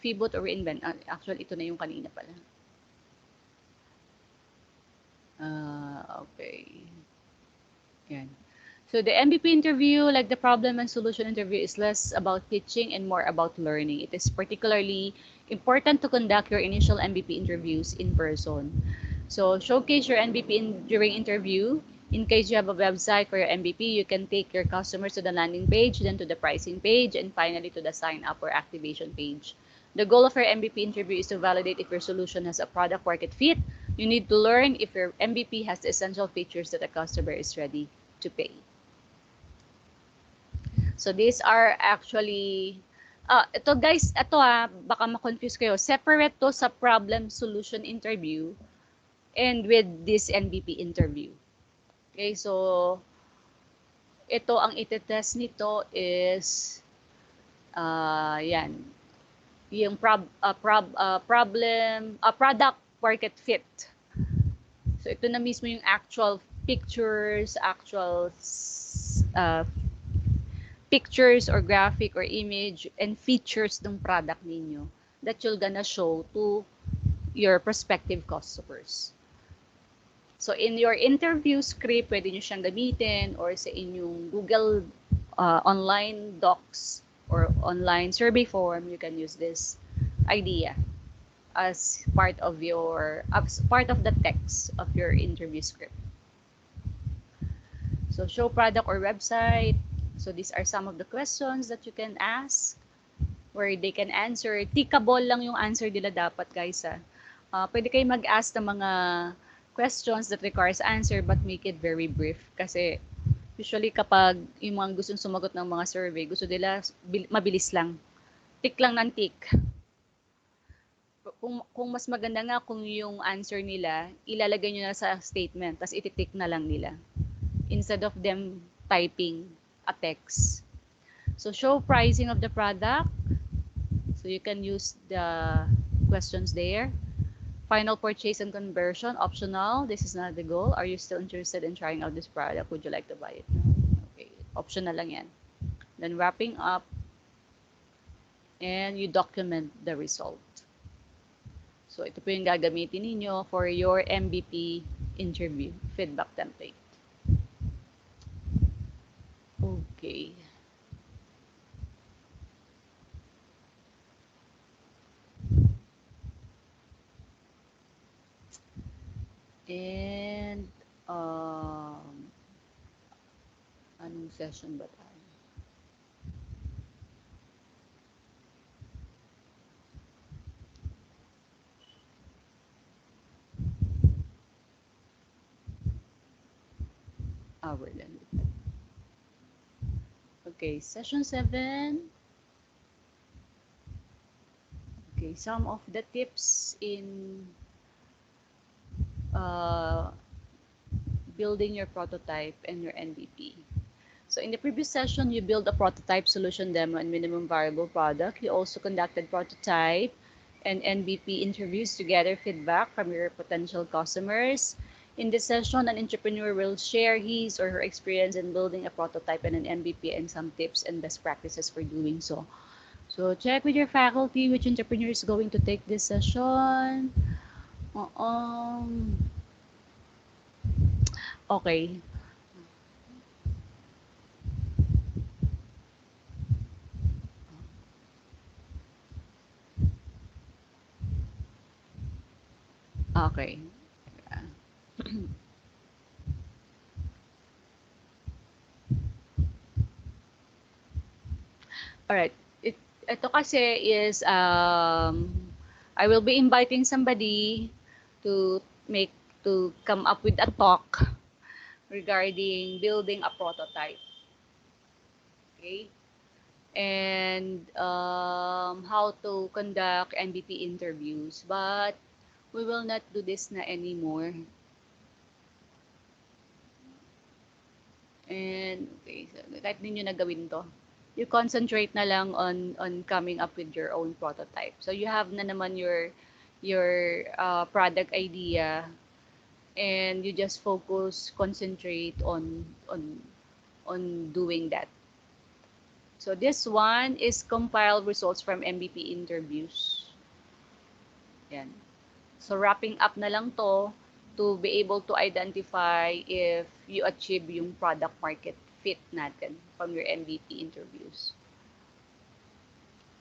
pivot, or reinvent. Actually, ito na yung kanina pala. Okay. Yan. So the MVP interview, like the problem and solution interview, is less about pitching and more about learning. It is particularly important to conduct your initial MVP interviews in person. So showcase your MVP during interview. In case you have a website for your MVP, you can take your customers to the landing page, then to the pricing page, and finally to the sign up or activation page. The goal of your MVP interview is to validate if your solution has a product market fit. You need to learn if your MVP has the essential features that a customer is ready to pay. So these are actually, ito guys, ito baka ma-confuse kayo. Separate to sa problem solution interview and with this MVP interview. Okay, so ito ang itetest nito is, yan, yung product market fit. So ito na mismo yung actual pictures, pictures or graphic or image and features ng product ninyo that you're gonna show to your prospective customers. So in your interview script, pwede nyo siyang gamitin or sa inyong Google online docs or online survey form, you can use this idea as part of the text of your interview script. So show product or website. So these are some of the questions that you can ask where they can answer. Tickable lang yung answer nila dapat, guys. Pwede kayo mag-ask ng mga questions that requires answer but make it very brief. Kasi usually kapag yung mga gustong sumagot ng mga survey, gusto nila mabilis lang. Tick lang ng tick. Kung mas maganda nga kung yung answer nila, ilalagay nyo na sa statement, tapos ititik na lang nila. Instead of them typing a text. So show pricing of the product. So you can use the questions there. Final purchase and conversion, optional. This is not the goal. Are you still interested in trying out this product? Would you like to buy it? Okay, optional lang yan. Then wrapping up, and you document the result. So ito po yung gagamitin ninyo for your MVP interview feedback template. Okay. And anong session ba tayo? We're done with that. Okay, session 7. Okay, some of the tips in building your prototype and your MVP. So in the previous session, you built a prototype, solution demo, and minimum viable product. You also conducted prototype and MVP interviews to gather feedback from your potential customers. In this session, an entrepreneur will share his or her experience in building a prototype and an MVP and some tips and best practices for doing so. So check with your faculty which entrepreneur is going to take this session. Okay. Okay. Alright. Ito kasi is, I will be inviting somebody to come up with a talk regarding building a prototype. Okay? And how to conduct MVP interviews. But we will not do this na anymore. And okay, so kahit ninyo na gawin to, you concentrate na lang on coming up with your own prototype. So you have na naman your product idea, and you just concentrate on doing that. So this one is compile results from MVP interviews. Yan. So wrapping up na lang to be able to identify if you achieve yung product market fit. fit natin from your MVP interviews.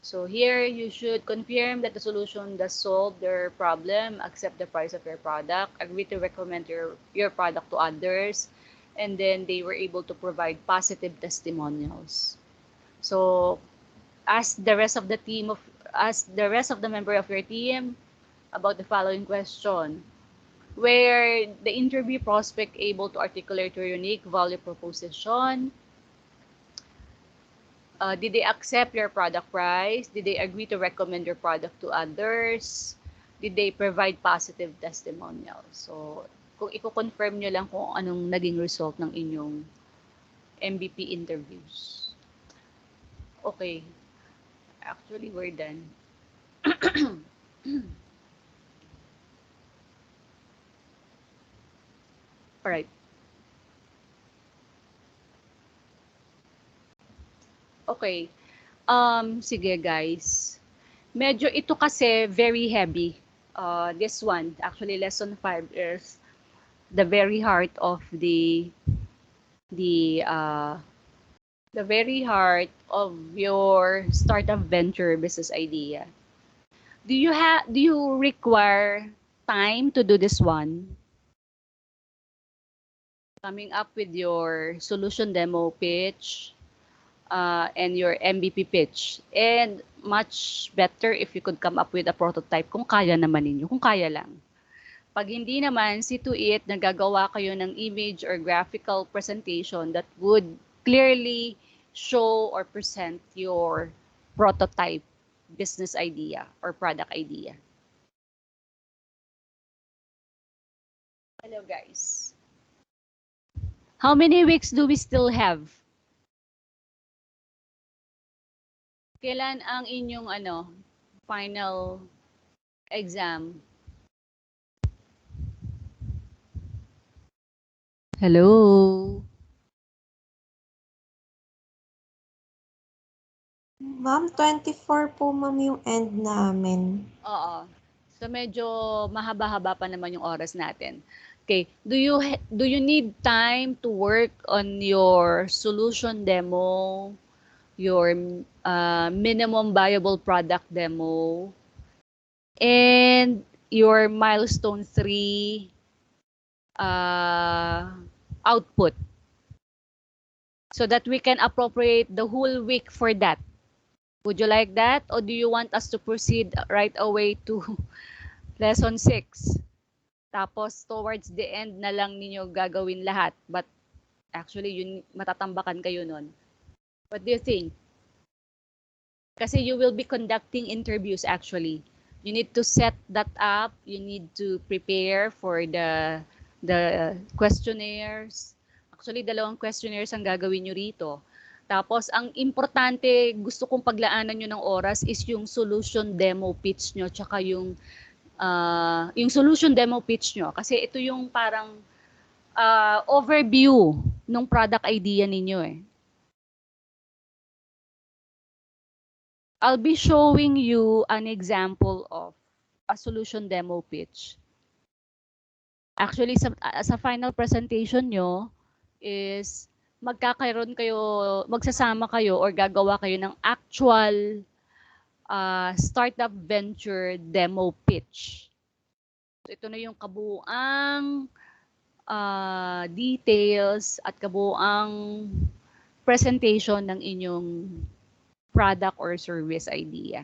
So here, you should confirm that the solution does solve their problem, accept the price of your product, agree to recommend your product to others, and then they were able to provide positive testimonials. So ask the rest of the member of your team about the following question. Where the interview prospect able to articulate your unique value proposition? Did they accept your product price? Did they agree to recommend your product to others? Did they provide positive testimonials? So, kung i-confirm nyo lang kung anong naging result ng inyong MVP interviews. Okay. Actually, we're done. Alright. Okay. Sige guys. Medyo ito kasi very heavy. This one, actually lesson 5 is the very heart of the very heart of your startup venture business idea. Do you require time to do this one? Coming up with your solution demo pitch, and your MVP pitch. And much better if you could come up with a prototype kung kaya naman ninyo, kung kaya lang. Pag hindi naman, see to it, nagagawa kayo ng image or graphical presentation that would clearly show or present your prototype business idea or product idea. Hello guys. How many weeks do we still have? Kailan ang inyong final exam? Hello.
Ma'am, 24 po ma'am yung end namin.
Oo. So medyo mahaba-haba pa naman yung oras natin. Okay, do you need time to work on your solution demo, your minimum viable product demo, and your milestone 3 output, so that we can appropriate the whole week for that? Would you like that, or do you want us to proceed right away to lesson 6? Tapos towards the end na lang ninyo gagawin lahat, but actually yun, matatambakan kayo nun. What do you think? Kasi you will be conducting interviews actually. You need to set that up. You need to prepare for the questionnaires. Actually, 2 questionnaires ang gagawin nyo rito. Tapos, ang importante, gusto kong paglaanan nyo ng oras is yung solution demo pitch nyo, tsaka yung solution demo pitch nyo. Kasi ito yung parang overview ng product idea ninyo eh. I'll be showing you an example of a solution demo pitch. Actually, sa final presentation nyo is magsasama kayo or gagawa kayo ng actual startup venture demo pitch. So, ito na yung kabuuang details at kabuuang presentation ng inyong product or service idea.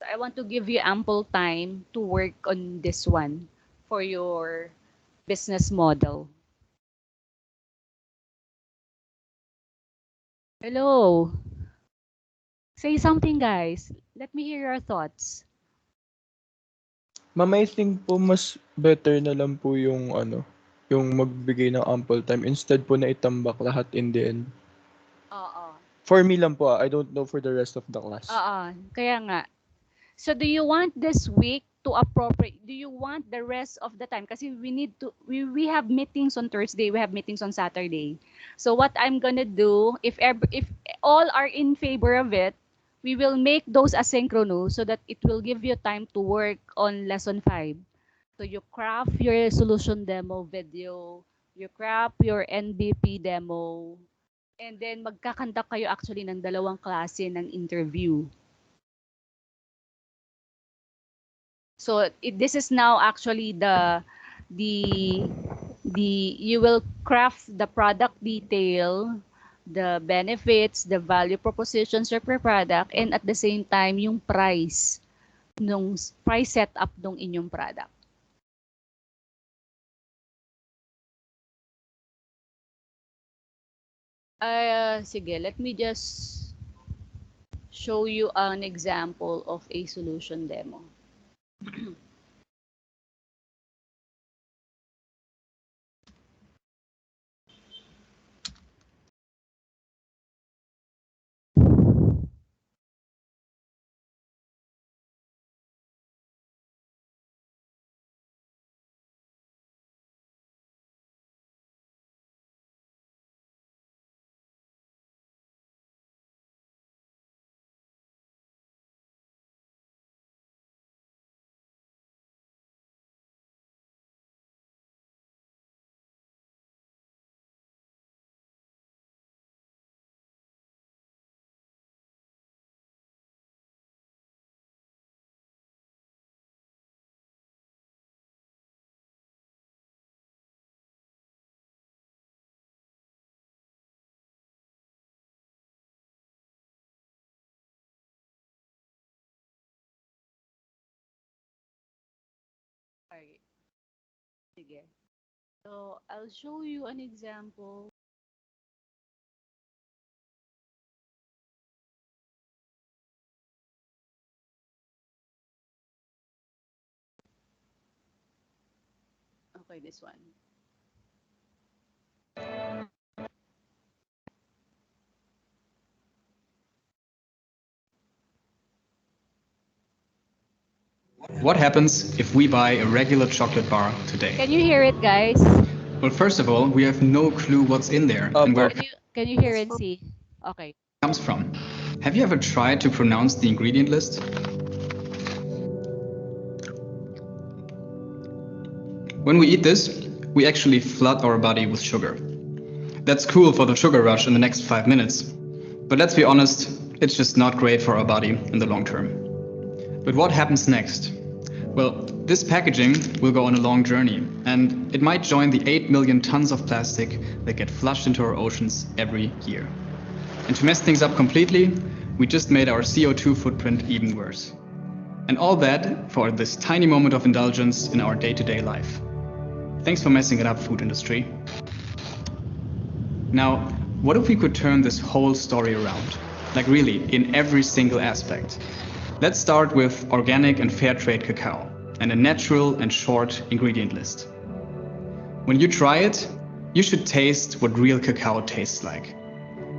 So I want to give you ample time to work on this one for your business model. Hello. Say something, guys. Let me hear your thoughts.
Ma'am, I think po mas better na lang po yung yung magbigay ng ample time instead po na itambak lahat in the end.
Oo.
For me lang po, I don't know for the rest of the class.
Oo. Kaya nga. So do you want this week to appropriate? Do you want the rest of the time? Kasi we have meetings on Thursday, we have meetings on Saturday. So what I'm gonna do, if all are in favor of it, we will make those asynchronous so that it will give you time to work on lesson 5. So you craft your solution demo video, You craft your NBP demo, and then magkakanta kayo actually ng dalawang klase ng interview. So this is now actually the you will craft the product detail, the benefits, the value propositions of your product, and at the same time yung price price setup ng inyong product. Sige, let me just show you an example of a solution demo. Okay, sige. So, I'll show you an example. Okay, this one.
What happens if we buy a regular chocolate bar today?
Can you hear it, guys?
Well, first of all, we have no clue what's in there and where it
Can you hear and see? Okay.
comes from. Have you ever tried to pronounce the ingredient list? When we eat this, we actually flood our body with sugar. That's cool for the sugar rush in the next 5 minutes. But let's be honest, it's just not great for our body in the long term. But what happens next? Well, this packaging will go on a long journey, and it might join the 8 million tons of plastic that get flushed into our oceans every year. And to mess things up completely, we just made our CO2 footprint even worse. And all that for this tiny moment of indulgence in our day-to-day life. Thanks for messing it up, food industry. Now, what if we could turn this whole story around? Like really, in every single aspect. Let's start with organic and fair trade cacao and a natural and short ingredient list. When you try it, you should taste what real cacao tastes like.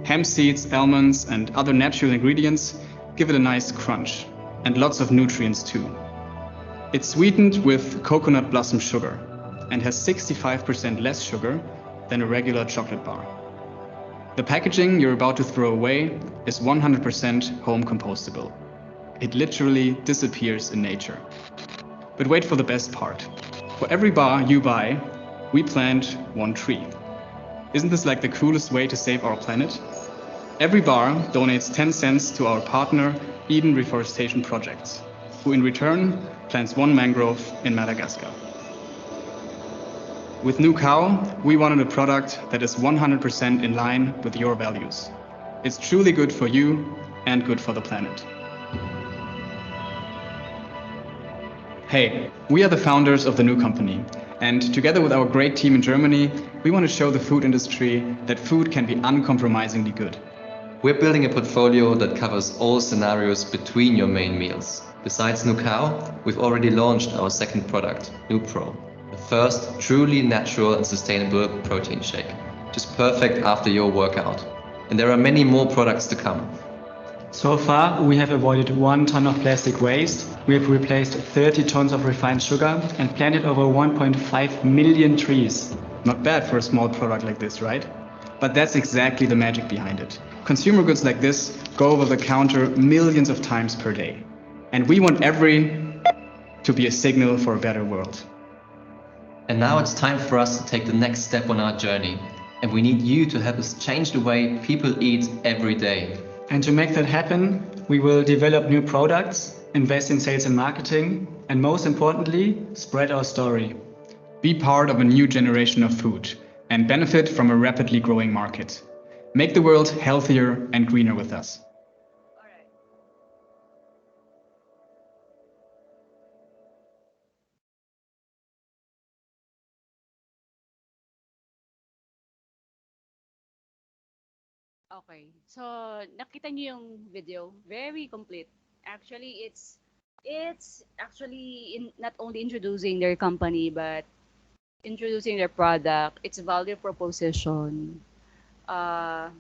Hemp seeds, almonds, and other natural ingredients give it a nice crunch, and lots of nutrients too. It's sweetened with coconut blossom sugar and has 65% less sugar than a regular chocolate bar. The packaging you're about to throw away is 100% home compostable. It literally disappears in nature. But wait for the best part. For every bar you buy, we plant one tree. Isn't this like the coolest way to save our planet? Every bar donates 10 cents to our partner Eden Reforestation Projects, who in return plants one mangrove in Madagascar. With New Cow, we wanted a product that is 100% in line with your values. It's truly good for you and good for the planet. Hey, we are the founders of the new company, and together with our great team in Germany, we want to show the food industry that food can be uncompromisingly good.
We're building a portfolio that covers all scenarios between your main meals. Besides New Cow, we've already launched our second product, New Pro, the first truly natural and sustainable protein shake, just perfect after your workout. And there are many more products to come.
So far, we have avoided 1 ton of plastic waste, we have replaced 30 tons of refined sugar and planted over 1.5 million trees.
Not bad for a small product like this, right? But that's exactly the magic behind it. Consumer goods like this go over the counter millions of times per day. And we want every to be a signal for a better world.
And now it's time for us to take the next step on our journey. And we need you to help us change the way people eat every day.
And to make that happen, we will develop new products, invest in sales and marketing, and most importantly, spread our story.
Be part of a new generation of food and benefit from a rapidly growing market. Make the world healthier and greener with us.
Okay. So, nakita niyo yung video? Very complete. Actually, it's actually not only introducing their company but introducing their product, its value proposition, uh,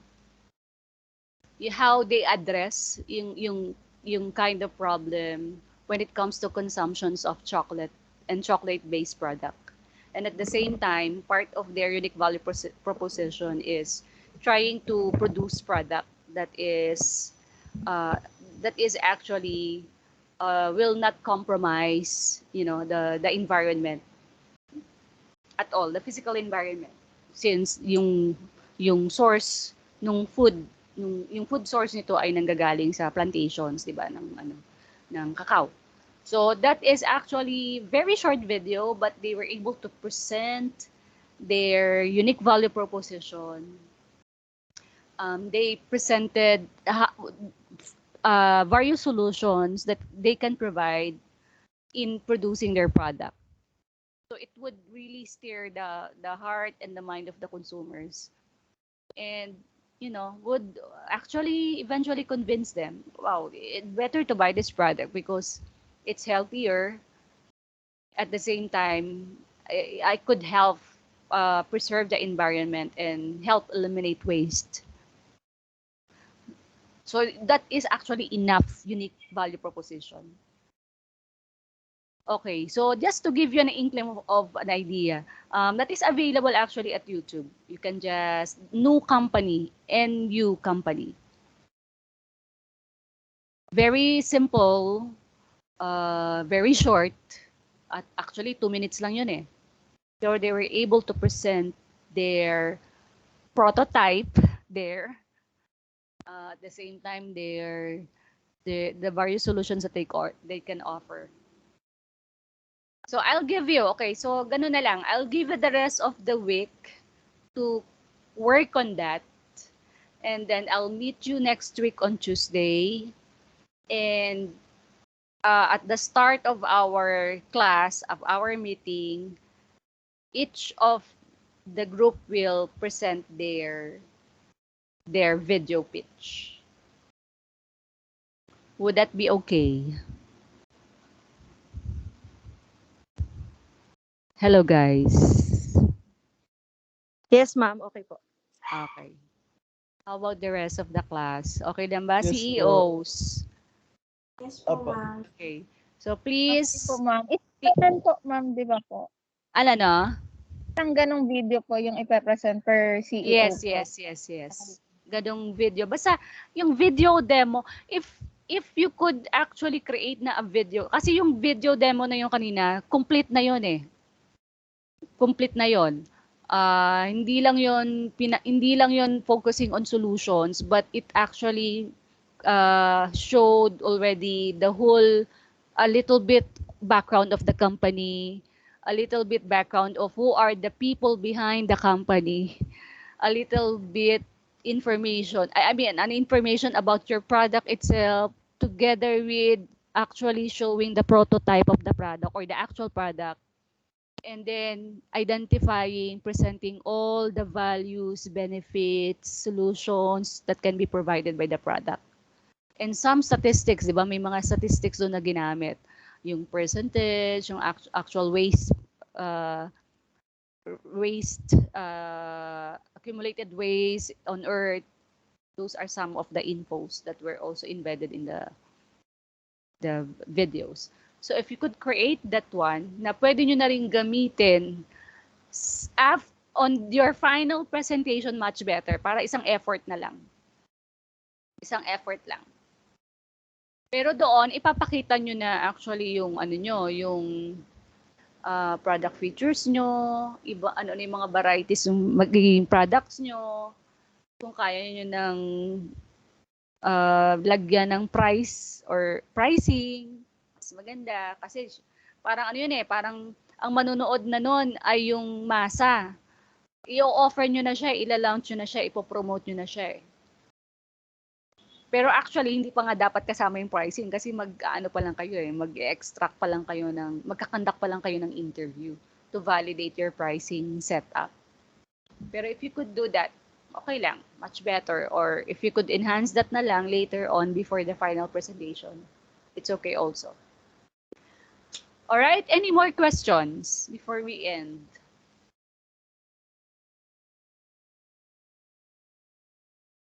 how they address yung kind of problem when it comes to consumptions of chocolate and chocolate-based product. And at the same time, part of their unique value proposition is trying to produce product uh, that is actually will not compromise, the environment at all, the physical environment. Since yung source nung food, yung food source nito ay nanggagaling sa plantations, 'di ba, ng cacao. So that is actually very short video, but they were able to present their unique value proposition. They presented various solutions that they can provide in producing their product. So it would really steer the heart and the mind of the consumers, and would actually eventually convince them, wow, it's better to buy this product because it's healthier. At the same time, I could help preserve the environment and help eliminate waste. So that is actually enough unique value proposition. Okay, so just to give you an inkling of an idea, that is available actually at YouTube. You can just new company, NU company. Very simple, very short. At actually 2 minutes lang yun eh. So they were able to present their prototype there. At the same time, the various solutions that they can offer. So I'll give you, okay, so ganun na lang. I'll give you the rest of the week to work on that. And then I'll meet you next week on Tuesday. And at the start of our class, of our meeting, each of the group will present their video pitch. Would that be okay? Hello, guys.
Yes, ma'am. Okay po.
Okay. How about the rest of the class? Okay lang ba,
Yes po.
CEOs?
Yes po,
Opo.
ma'am.
Okay. So
Okay
please,
po, ma'am. Isang po, ma'am, di ba po?
ano no?
Isang ganong video po yung ipepresent per CEO
Yes,
po.
yes. Ganong video. Basta yung video demo, if you could actually create na a video, kasi yung video demo na yung kanina, complete na yun eh. Complete na yun. Hindi lang yun focusing on solutions, but it actually showed already the whole, a little bit background of the company, a little bit background of who are the people behind the company, a little bit information, I mean, an information about your product itself, together with actually showing the prototype of the product or the actual product, and then identifying, presenting all the values, benefits, solutions that can be provided by the product. And some statistics, di ba? May mga statistics doon na ginamit. Yung percentage, yung actual accumulated waste on Earth. Those are some of the infos that were also embedded in the videos. So if you could create that one, na pwede nyo na rin gamitin on your final presentation, much better. Para isang effort na lang. Isang effort lang. Pero doon, ipapakita nyo na actually yung ano nyo, yung product features nyo, iba, ano na yung mga varieties ng magiging products nyo, kung kaya nyo ng lagyan ng price or pricing, mas maganda. Kasi parang ano yun parang ang manonood na nun ay yung masa. I-offer nyo na siya, ila-launch nyo na siya, ipopromote nyo na siya Pero actually, hindi pa nga dapat kasama yung pricing kasi mag-ano pa lang kayo mag-extract pa lang kayo magkakandak pa lang kayo ng interview to validate your pricing setup. Pero if you could do that, okay lang, much better. Or if you could enhance that na lang later on before the final presentation, it's okay also. All right, any more questions before we end?